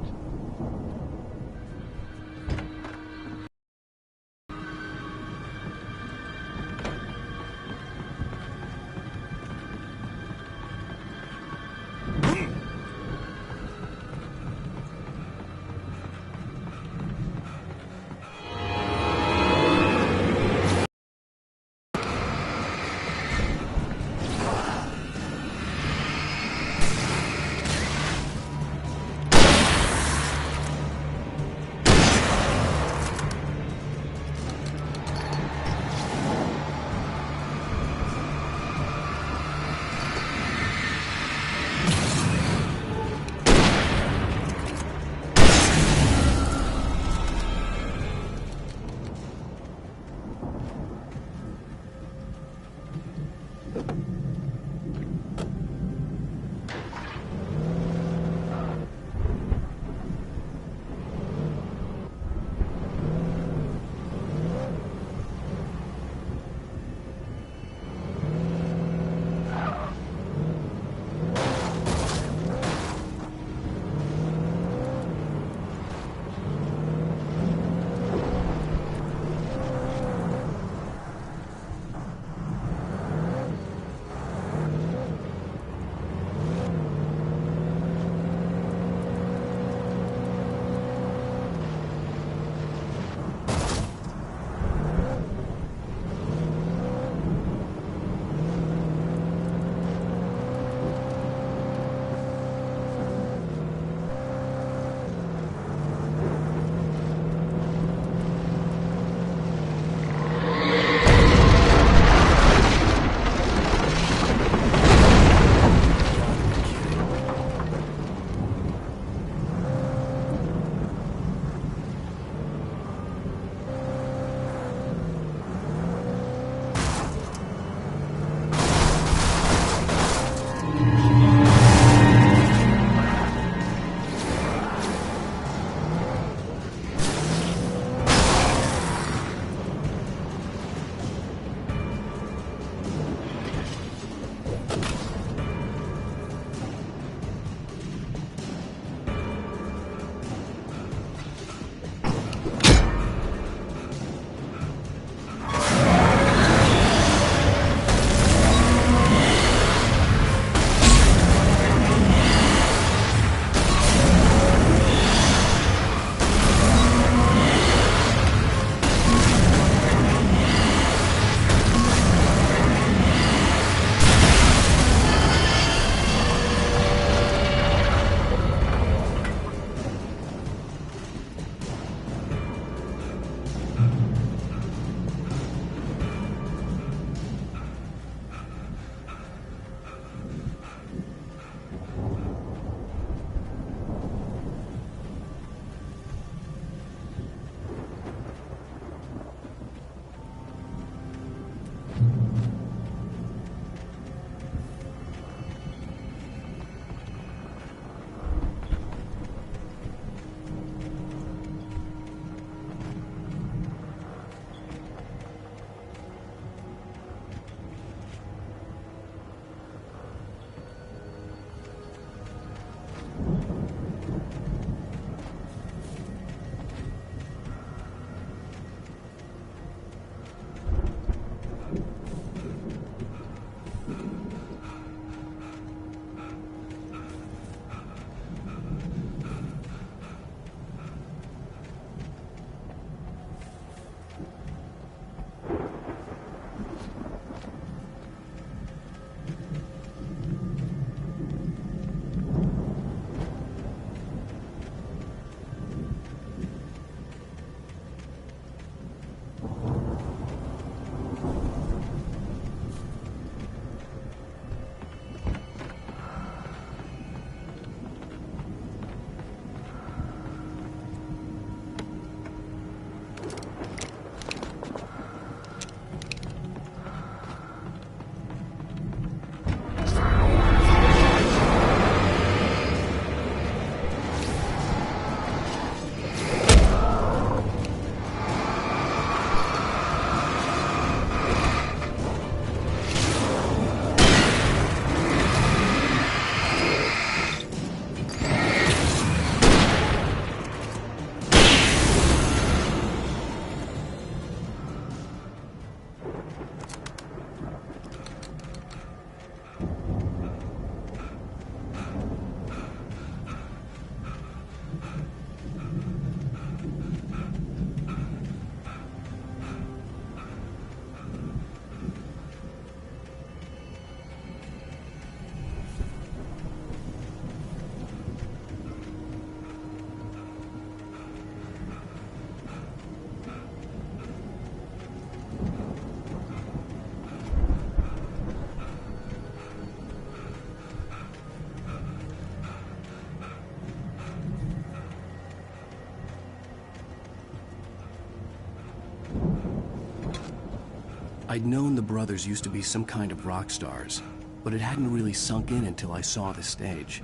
I'd known the brothers used to be some kind of rock stars, but it hadn't really sunk in until I saw the stage.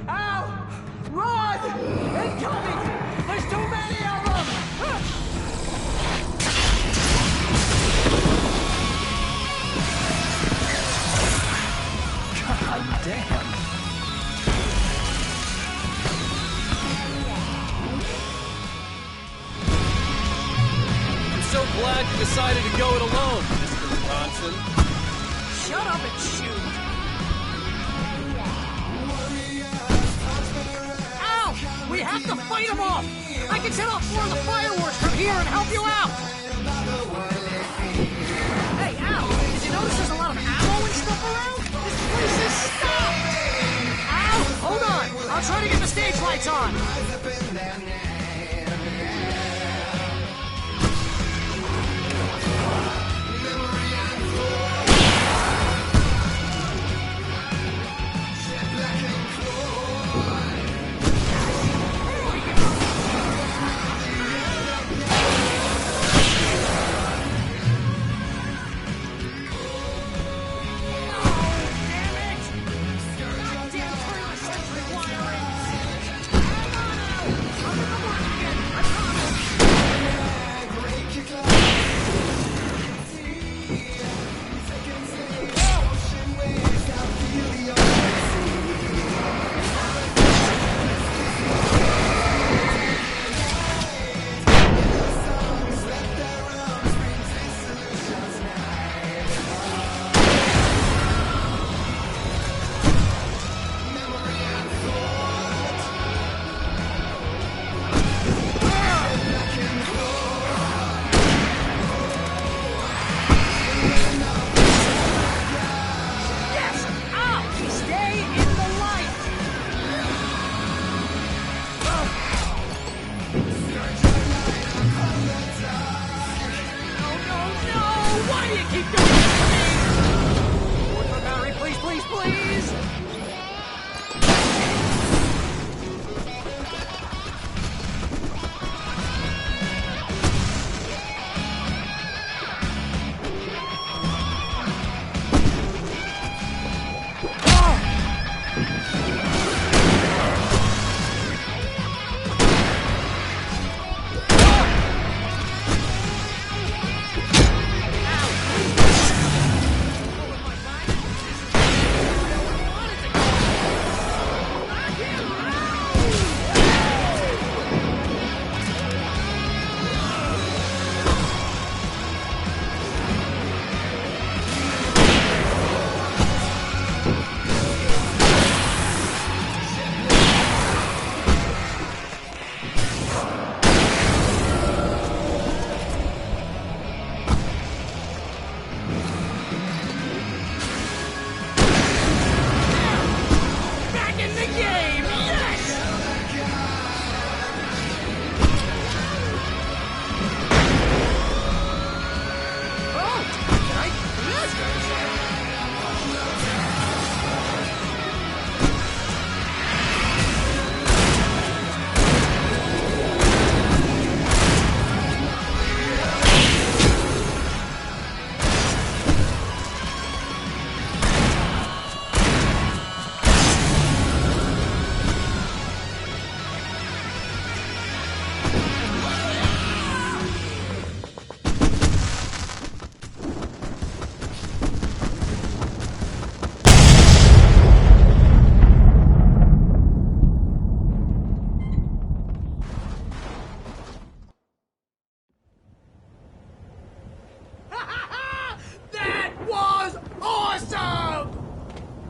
Ow! Run! Incoming! There's too many of them! God damn! I'm so glad you decided to go it alone, Mr. Johnson. Shut up and shoot! Ow! We have to fight them off! I can set off more of the fireworks from here and help you out! Hey, Al, did you notice there's a lot of ammo and stuff around? This place is stocked! Al, hold on! I'll try to get the stage lights on!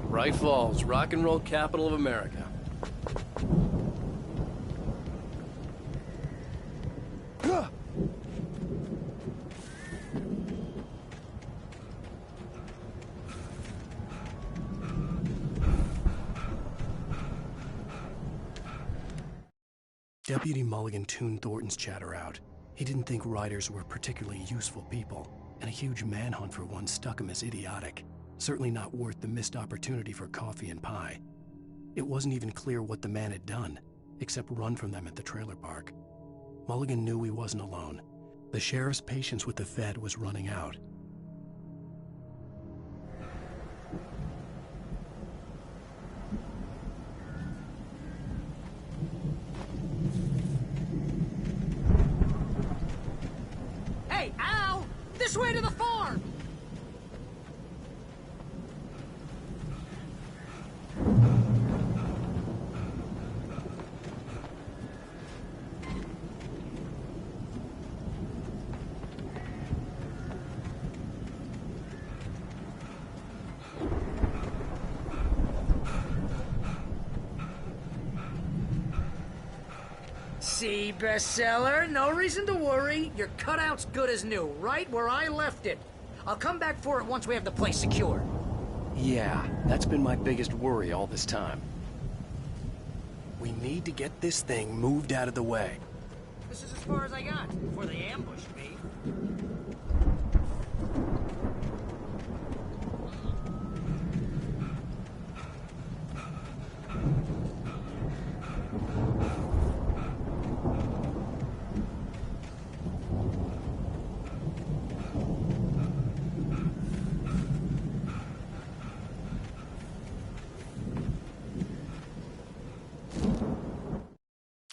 Bright Falls, rock and roll capital of America. Deputy Mulligan tuned Thornton's chatter out. He didn't think riders were particularly useful people, and a huge manhunt for one stuck him as idiotic. Certainly not worth the missed opportunity for coffee and pie. It wasn't even clear what the man had done, except run from them at the trailer park. Mulligan knew he wasn't alone. The sheriff's patience with the Fed was running out. Hey, Al! This way to the farm! See, bestseller? No reason to worry. Your cutout's good as new, right where I left it. I'll come back for it once we have the place secured. Yeah, that's been my biggest worry all this time. We need to get this thing moved out of the way. This is as far as I got before they ambushed me.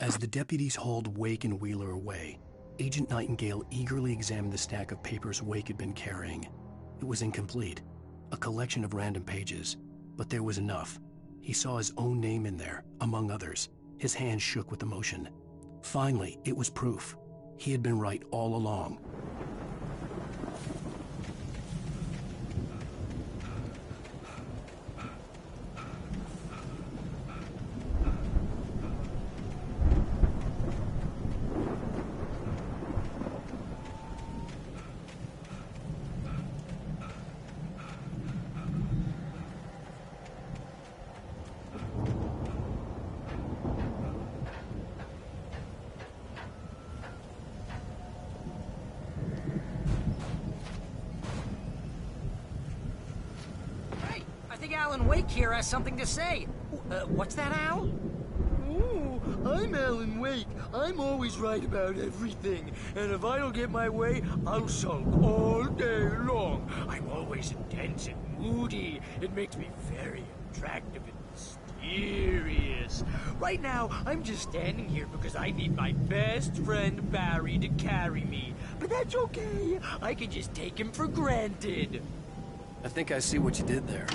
As the deputies hauled Wake and Wheeler away, Agent Nightingale eagerly examined the stack of papers Wake had been carrying. It was incomplete, a collection of random pages, but there was enough. He saw his own name in there, among others. His hands shook with emotion. Finally, it was proof. He had been right all along. Alan Wake here has something to say. What's that, Al? Oh, I'm Alan Wake. I'm always right about everything. And if I don't get my way, I'll sulk all day long. I'm always intense and moody. It makes me very attractive and mysterious. Right now, I'm just standing here because I need my best friend Barry to carry me. But that's okay. I can just take him for granted. I think I see what you did there.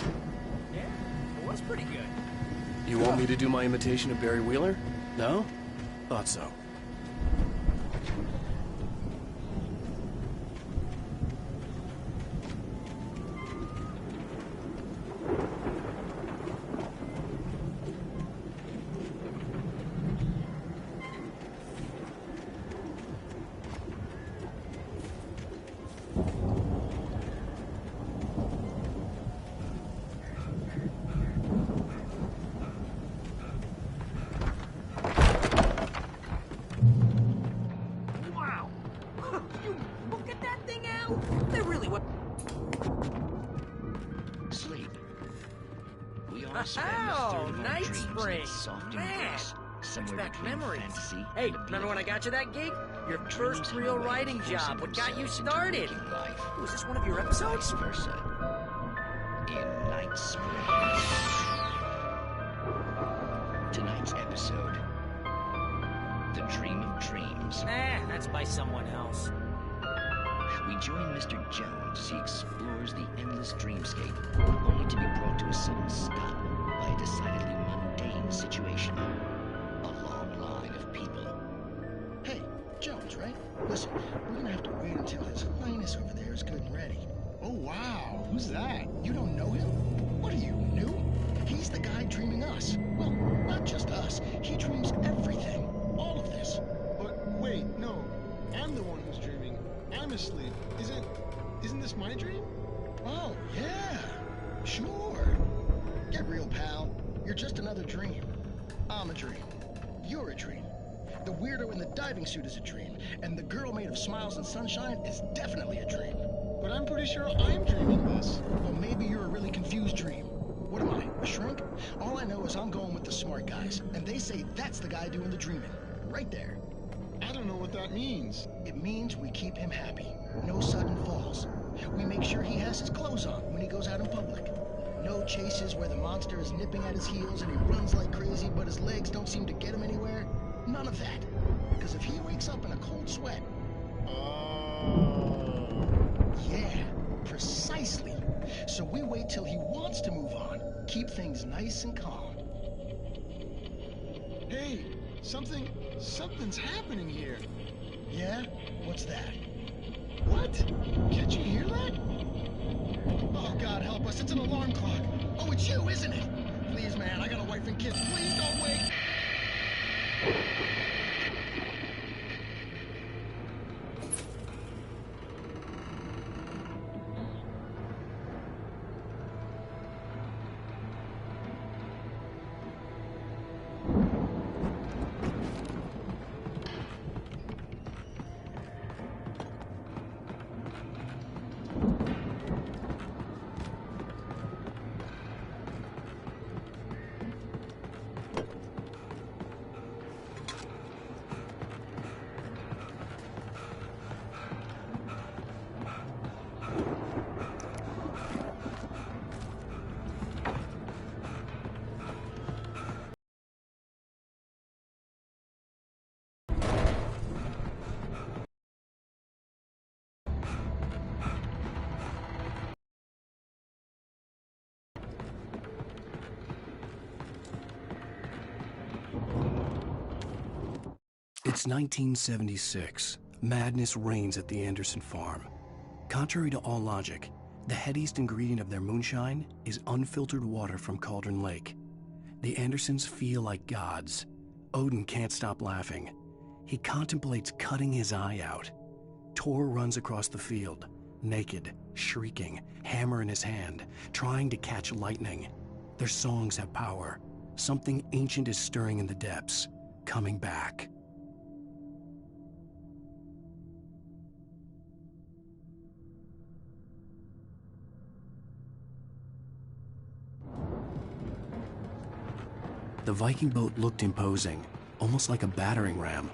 Yeah, it was pretty good. You want me to do my imitation of Barry Wheeler? No? Thought so. Oh, Night Spring! Man, brings back memories. Hey, remember when I got you that gig? Your first real writing job. What got you started? Was this one of your episodes? In Night Spring. Tonight's episode, The Dream of Dreams. That's by someone else. We join Mr. Jones as he explores the endless dreamscape, only to be brought to a sudden stop by a decidedly mundane situation. A long line of people. Hey, Jones, right? Listen, we're gonna have to wait until His Highness over there is good and ready. Oh, wow. Who's that? You don't know him? What are you, new? He's the guy dreaming us. Well, not just us. He dreams everything. All of this. But wait, no. I'm the one who's dreaming. I'm asleep. Isn't this my dream? Oh, yeah. Sure. Get real, pal. You're just another dream. I'm a dream. You're a dream. The weirdo in the diving suit is a dream, and the girl made of smiles and sunshine is definitely a dream. But I'm pretty sure I'm dreaming this. Well, maybe you're a really confused dream. What am I, a shrink? All I know is I'm going with the smart guys, and they say that's the guy doing the dreaming. Right there. I don't don't know what that means. It means we keep him happy. No sudden falls. We make sure he has his clothes on when he goes out in public. No chases where the monster is nipping at his heels and he runs like crazy but his legs don't seem to get him anywhere. None of that. Because if he wakes up in a cold sweat... Yeah, precisely. So we wait till he wants to move on. Keep things nice and calm. Hey, something's happening here. Yeah? What's that? What? Can't you hear that? Oh, God help us, it's an alarm clock. Oh, it's you, isn't it? Please, man, I got a wife and kids. Please don't wake. It's 1976. Madness reigns at the Anderson farm. Contrary to all logic, the headiest ingredient of their moonshine is unfiltered water from Cauldron Lake. The Andersons feel like gods. Odin can't stop laughing. He contemplates cutting his eye out. Tor runs across the field, naked, shrieking, hammer in his hand, trying to catch lightning. Their songs have power. Something ancient is stirring in the depths, coming back. The Viking boat looked imposing, almost like a battering ram.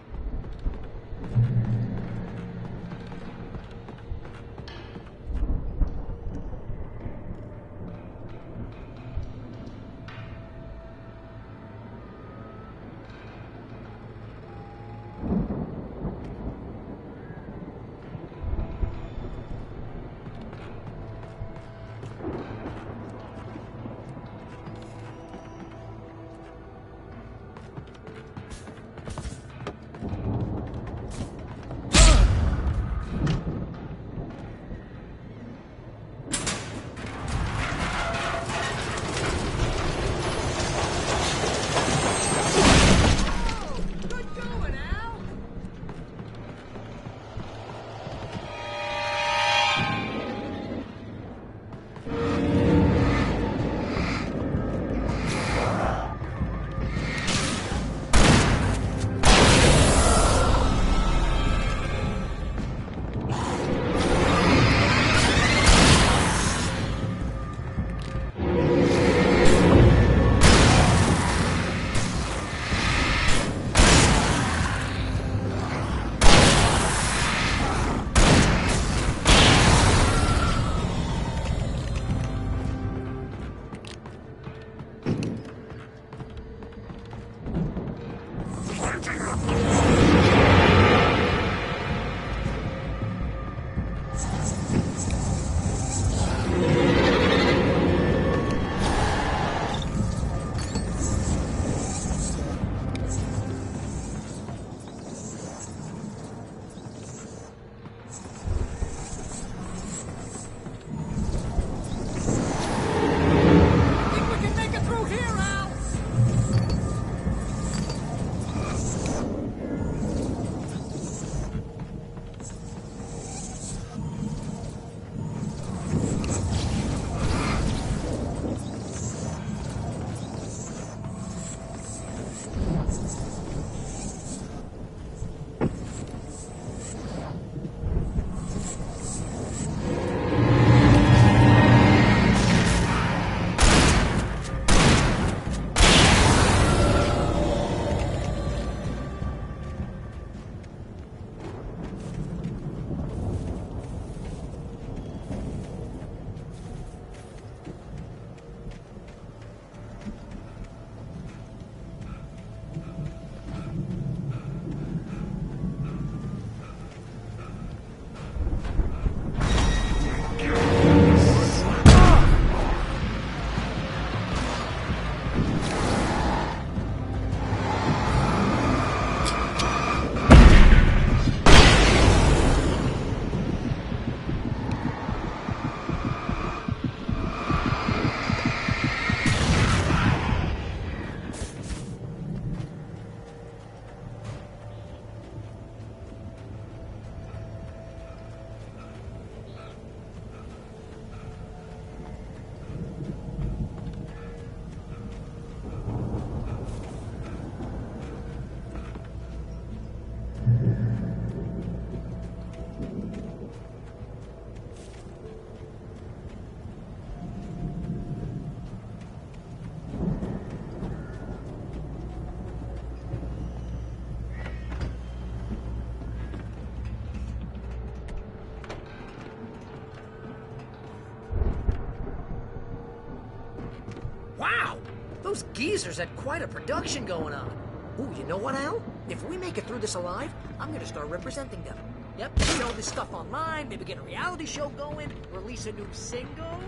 Wow! Those geezers had quite a production going on. Ooh, you know what, Al? If we make it through this alive, I'm gonna start representing them. Yep, sell this stuff online, maybe get a reality show going, release a new single.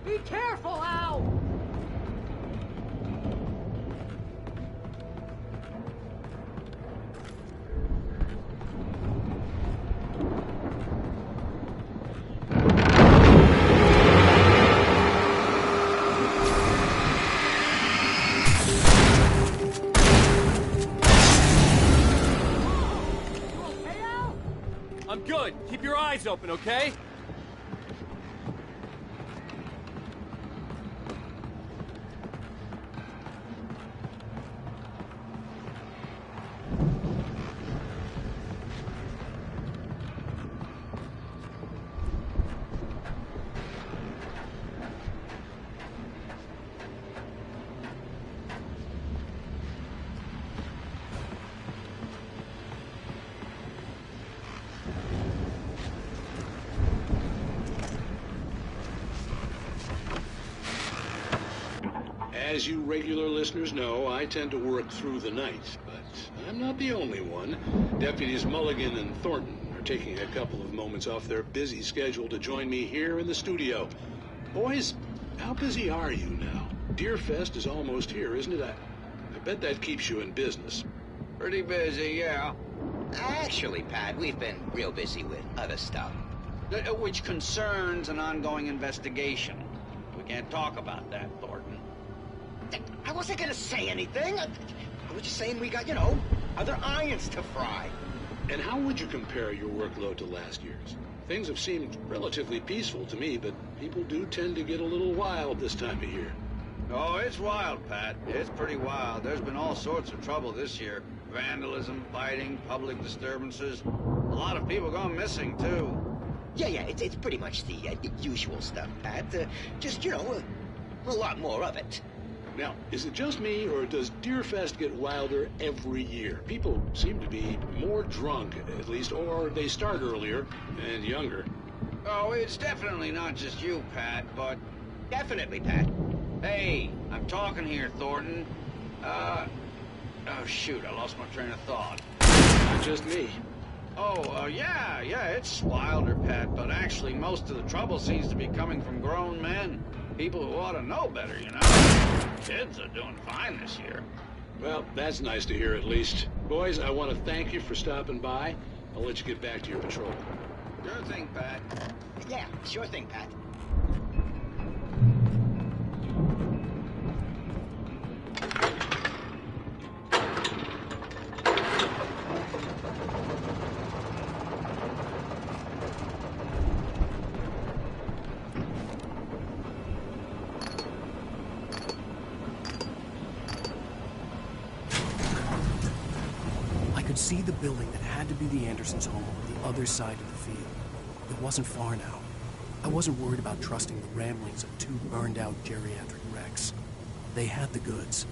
Be careful, Al! I'm good. Keep your eyes open, okay? As you regular listeners know, I tend to work through the night, but I'm not the only one. Deputies Mulligan and Thornton are taking a couple of moments off their busy schedule to join me here in the studio. Boys, how busy are you now? Deerfest is almost here, isn't it? I bet that keeps you in business. Pretty busy, yeah. Actually, Pat, we've been real busy with other stuff, which concerns an ongoing investigation. We can't talk about that, Thornton. I wasn't gonna say anything. I was just saying we got, other irons to fry. And how would you compare your workload to last year's? Things have seemed relatively peaceful to me, but people do tend to get a little wild this time of year. Oh, it's wild, Pat. It's pretty wild. There's been all sorts of trouble this year. Vandalism, fighting, public disturbances. A lot of people gone missing, too. Yeah, it's pretty much the usual stuff, Pat. Just, a lot more of it. Now, is it just me, or does Deerfest get wilder every year? People seem to be more drunk, at least, or they start earlier and younger. Oh, it's definitely not just you, Pat, but... Definitely, Pat. Hey, I'm talking here, Thornton. Oh, shoot, I lost my train of thought. Not just me. Yeah, it's wilder, Pat, but actually most of the trouble seems to be coming from grown men. People who ought to know better, Kids are doing fine this year. Well, that's nice to hear at least. Boys, I want to thank you for stopping by. I'll let you get back to your patrol. Sure thing, Pat. Yeah, sure thing, Pat. See the building that had to be the Andersons' home on the other side of the field. It wasn't far now. I wasn't worried about trusting the ramblings of two burned-out geriatric wrecks. They had the goods.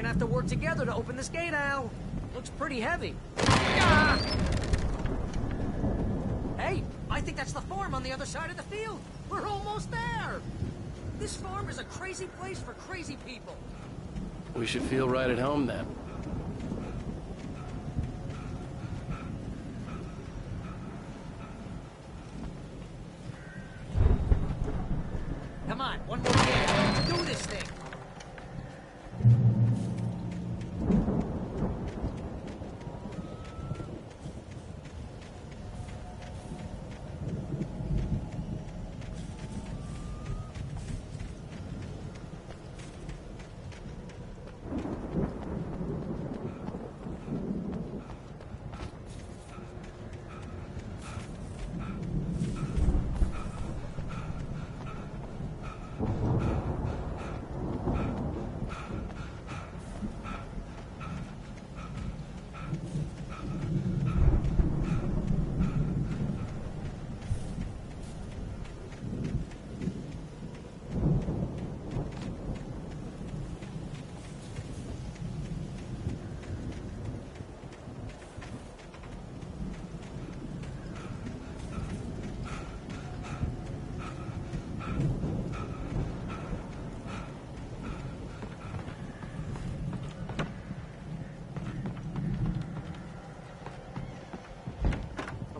gonna have to work together to open this gate, Al. Looks pretty heavy. Ah! Hey, I think that's the farm on the other side of the field. We're almost there. This farm is a crazy place for crazy people. We should feel right at home then. Come on, one more game. Do this thing.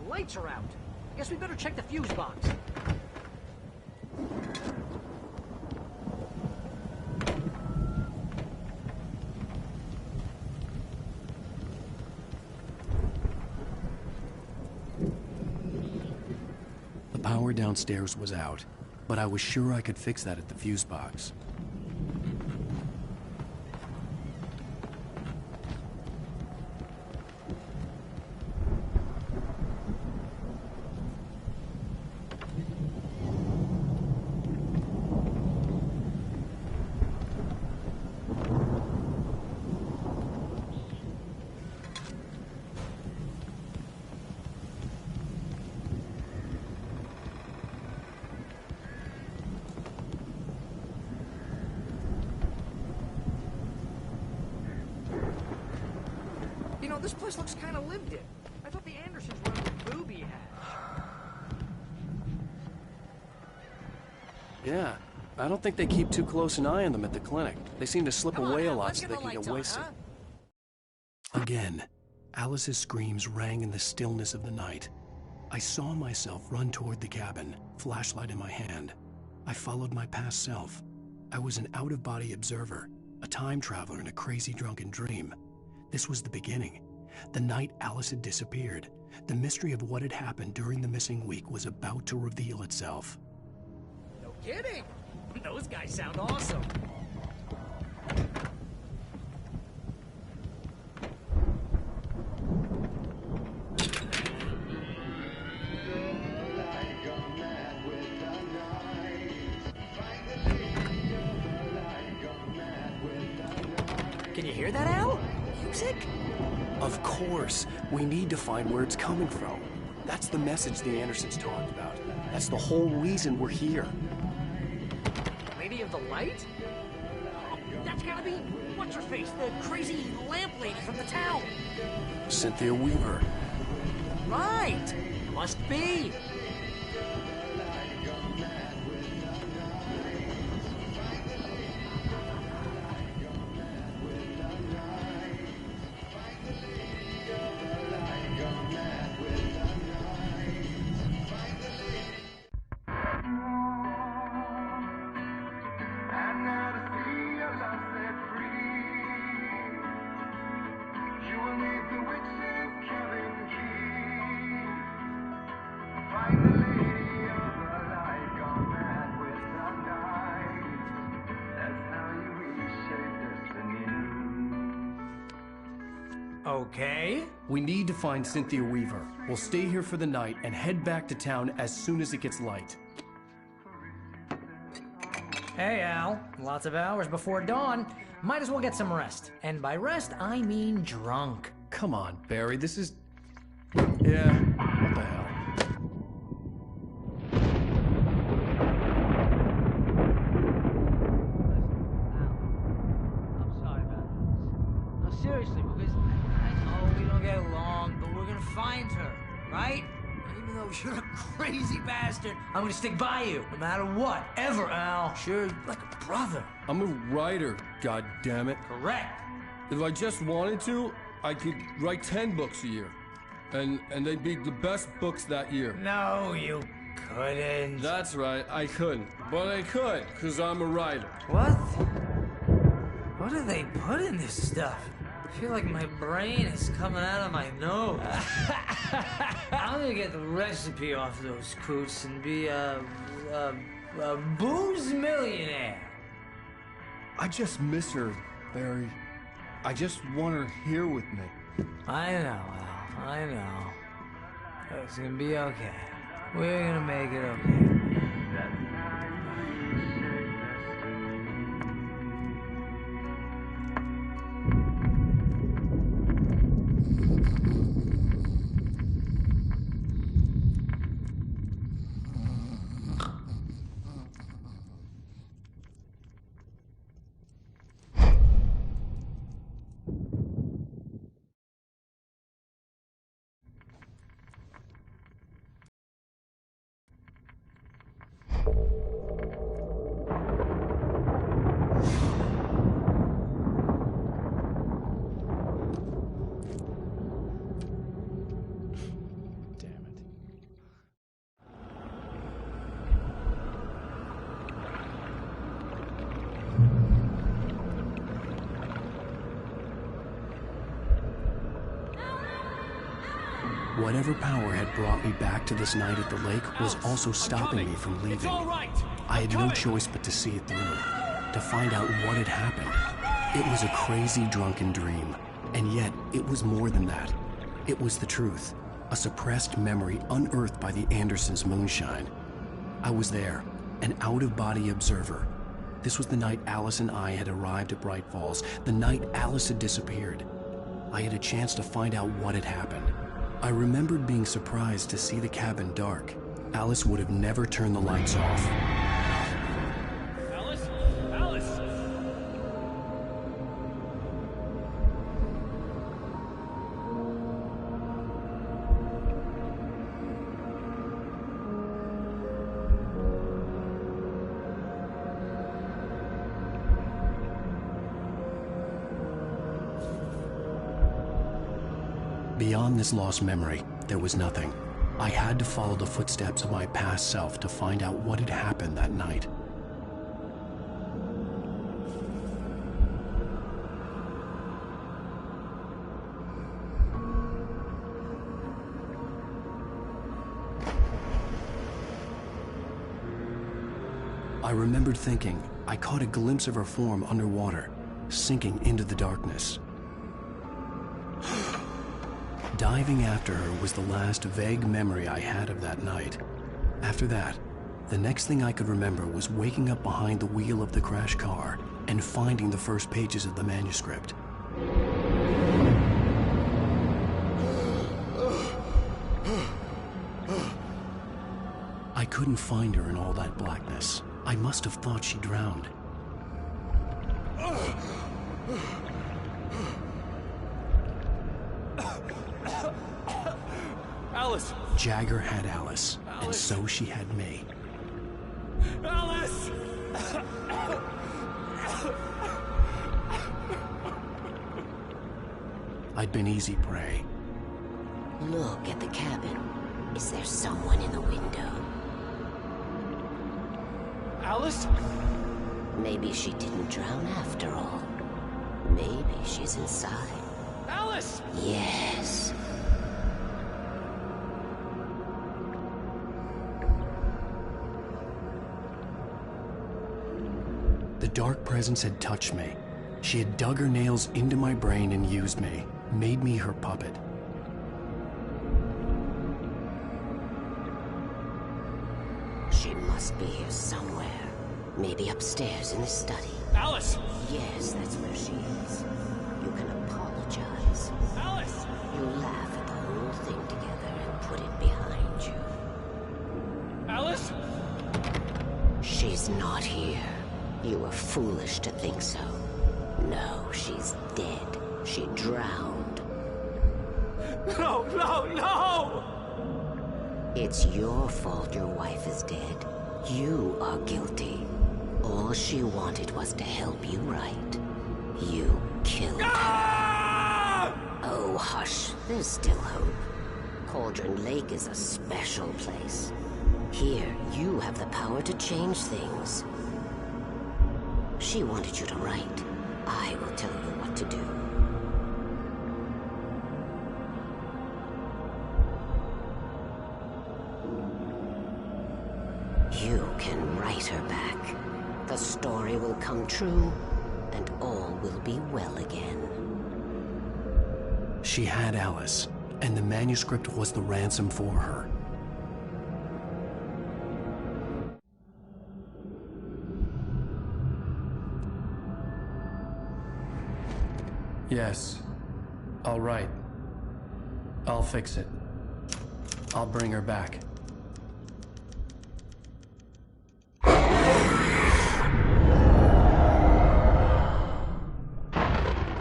Lights are out. Guess we better check the fuse box. The power downstairs was out, but I was sure I could fix that at the fuse box. You know, this place looks kind of lived in. I thought the Andersons were a booby hatch. Yeah, I don't think they keep too close an eye on them at the clinic. They seem to slip away a lot so they can get wasted. Again, Alice's screams rang in the stillness of the night. I saw myself run toward the cabin, flashlight in my hand. I followed my past self. I was an out-of-body observer, a time traveler in a crazy drunken dream. This was the beginning. The night Alice had disappeared. The mystery of what had happened during the missing week was about to reveal itself. No kidding! Those guys sound awesome. Can you hear that, Al? Music? Of course. We need to find where it's coming from. That's the message the Andersons talked about. That's the whole reason we're here. Lady of the Light? Oh, that's gotta be... what's-her-face? The crazy lamp lady from the town. Cynthia Weaver. Right! Must be. Okay. We need to find Cynthia Weaver. We'll stay here for the night and head back to town as soon as it gets light. Hey, Al. Lots of hours before dawn. Might as well get some rest. And by rest, I mean drunk. Come on, Barry. This is... Yeah, what the hell? right? Even though you're a crazy bastard, I'm gonna stick by you, no matter what, ever, Al. Sure, like a brother. I'm a writer, goddammit. Correct. If I just wanted to, I could write 10 books a year. And they'd be the best books that year. No, you couldn't. That's right, I couldn't. But I could, because I'm a writer. What? What do they put in this stuff? I feel like my brain is coming out of my nose. I'm gonna get the recipe off those coots and be a booze millionaire. I just miss her, Barry. I just want her here with me. I know, Al. I know. It's gonna be okay. We're gonna make it okay. Whatever power had brought me back to this night at the lake was also stopping me from leaving. I had no choice but to see it through, to find out what had happened. It was a crazy, drunken dream, and yet it was more than that. It was the truth, a suppressed memory unearthed by the Andersons' moonshine. I was there, an out-of-body observer. This was the night Alice and I had arrived at Bright Falls, the night Alice had disappeared. I had a chance to find out what had happened. I remembered being surprised to see the cabin dark. Alice would have never turned the lights off. Alice? Alice! Beyond this lost memory, there was nothing. I had to follow the footsteps of my past self to find out what had happened that night. I remembered thinking I caught a glimpse of her form underwater, sinking into the darkness. Diving after her was the last vague memory I had of that night. After that, the next thing I could remember was waking up behind the wheel of the crash car and finding the first pages of the manuscript. I couldn't find her in all that blackness. I must have thought she drowned. Alice! Jagger had Alice, and so she had me. Alice! I'd been easy prey. Look at the cabin. Is there someone in the window? Alice? Maybe she didn't drown after all. Maybe she's inside. Alice! Yes. The dark presence had touched me. She had dug her nails into my brain and used me, made me her puppet. She must be here somewhere. Maybe upstairs in the study. Alice! Yes, that's where she is. You can apologize. Alice! You laugh at the whole thing together and put it behind you. Alice? She's not here. You were foolish to think so. No, she's dead. She drowned. No, no, no! It's your fault your wife is dead. You are guilty. All she wanted was to help you right. You killed her. Oh, hush. There's still hope. Cauldron Lake is a special place. Here, you have the power to change things. She wanted you to write. I will tell you what to do. You can write her back. The story will come true, and all will be well again. She had Alice, and the manuscript was the ransom for her. Yes. All right. I'll fix it. I'll bring her back.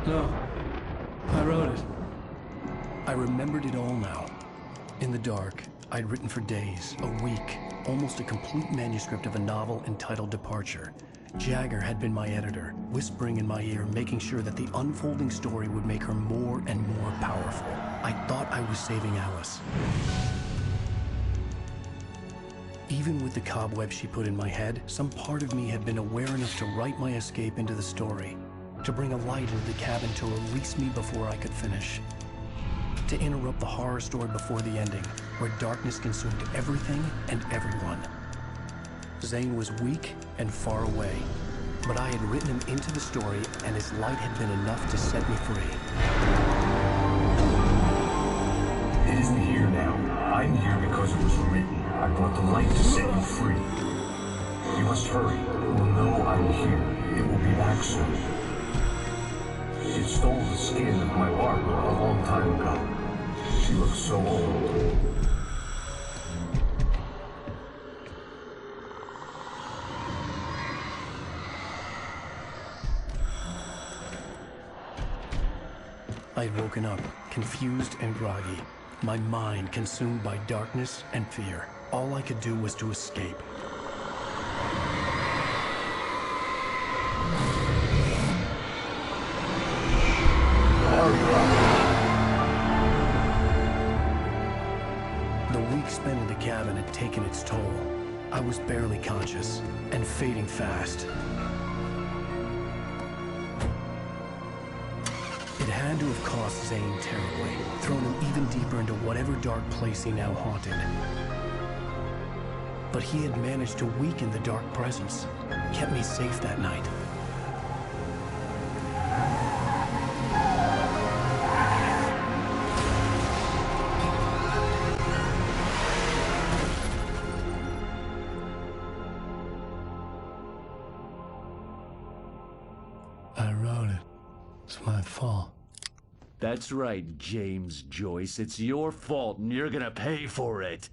No. I wrote it. I remembered it all now. In the dark, I'd written for days, a week, almost a complete manuscript of a novel entitled Departure. Jagger had been my editor, whispering in my ear, making sure that the unfolding story would make her more and more powerful. I thought I was saving Alice. Even with the cobweb she put in my head, some part of me had been aware enough to write my escape into the story, to bring a light into the cabin to release me before I could finish, to interrupt the horror story before the ending, where darkness consumed everything and everyone. Zane was weak and far away, but I had written him into the story, and his light had been enough to set me free. It isn't here now. I'm here because it was written. I brought the light to set you free. You must hurry. It will know I'm here. It will be back soon. It stole the skin of my Barbara a long time ago. She looks so old. I'd woken up, confused and groggy, my mind consumed by darkness and fear. All I could do was to escape. The week spent in the cabin had taken its toll. I was barely conscious, and fading fast. It had to have cost Zane terribly, thrown him even deeper into whatever dark place he now haunted. But he had managed to weaken the dark presence, kept me safe that night. I wrote it. It's my fault. That's right, James Joyce. It's your fault, and you're gonna pay for it.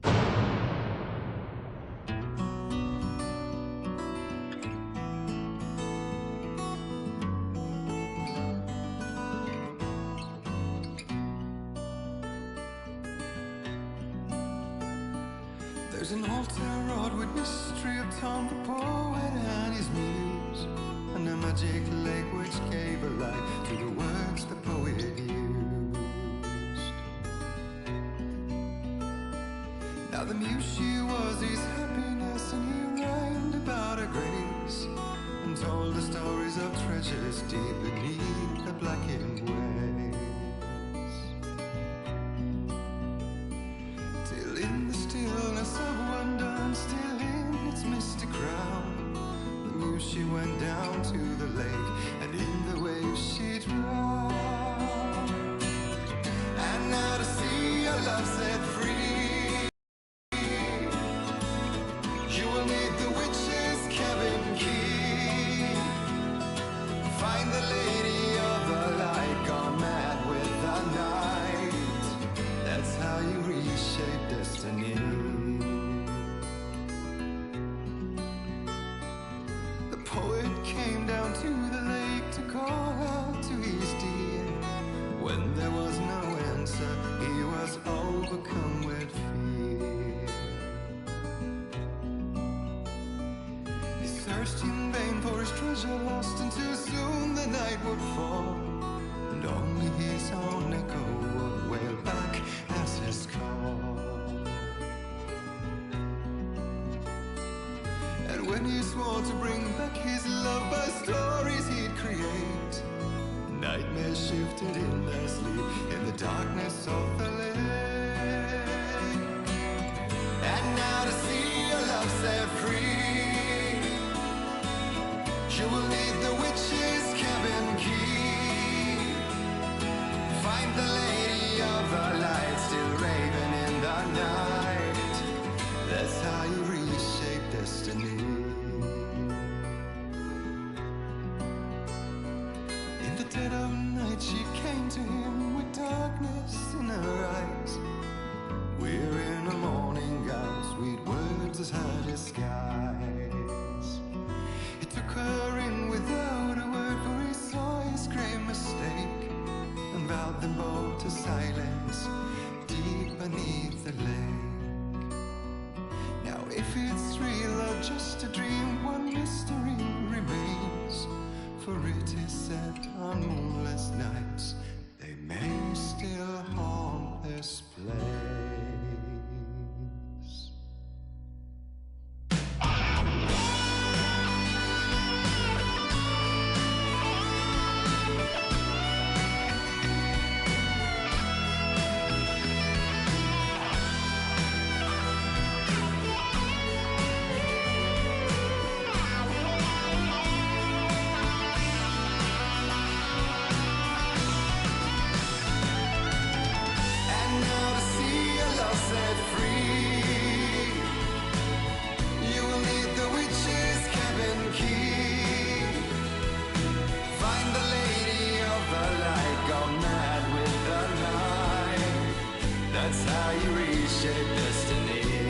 There's an old town road with mystery of Tom the poet and his muse, and a magic lake which gave a life to the words the poet used. Now the muse she was his happiness, and he rhymed about her grace, and told the stories of treasures deep beneath the blackened waves. Till in the stillness of wonder, and still in its misty crown, the muse she went down to the lake, and in the waves she drowned. And now to see your love set free, you will need the witch's cabin key. Find the lady of the light, gone mad with the night. That's how you reshape destiny. The poet came down to the searched in vain for his treasure lost, and too soon the night would fall, and only his own echo would wail back at his call. And when he swore to bring back his love by stories he'd create, nightmares shifted in their sleep in the darkness of the lake. And now to see your love set free, you will need the witch's cabin key. Find the lady of the light still raving in the night. That's how you reshape destiny. In the dead of night she came to him with darkness in her eyes. We're in a morning gown, sweet words as her disguise. He took her in without a word, for he saw his grave mistake, and vowed them both to silence deep beneath the lake. Now if it's real or just a dream, one mystery remains, for it is said on moonless nights they may still haunt this place. That's how you reshape destiny.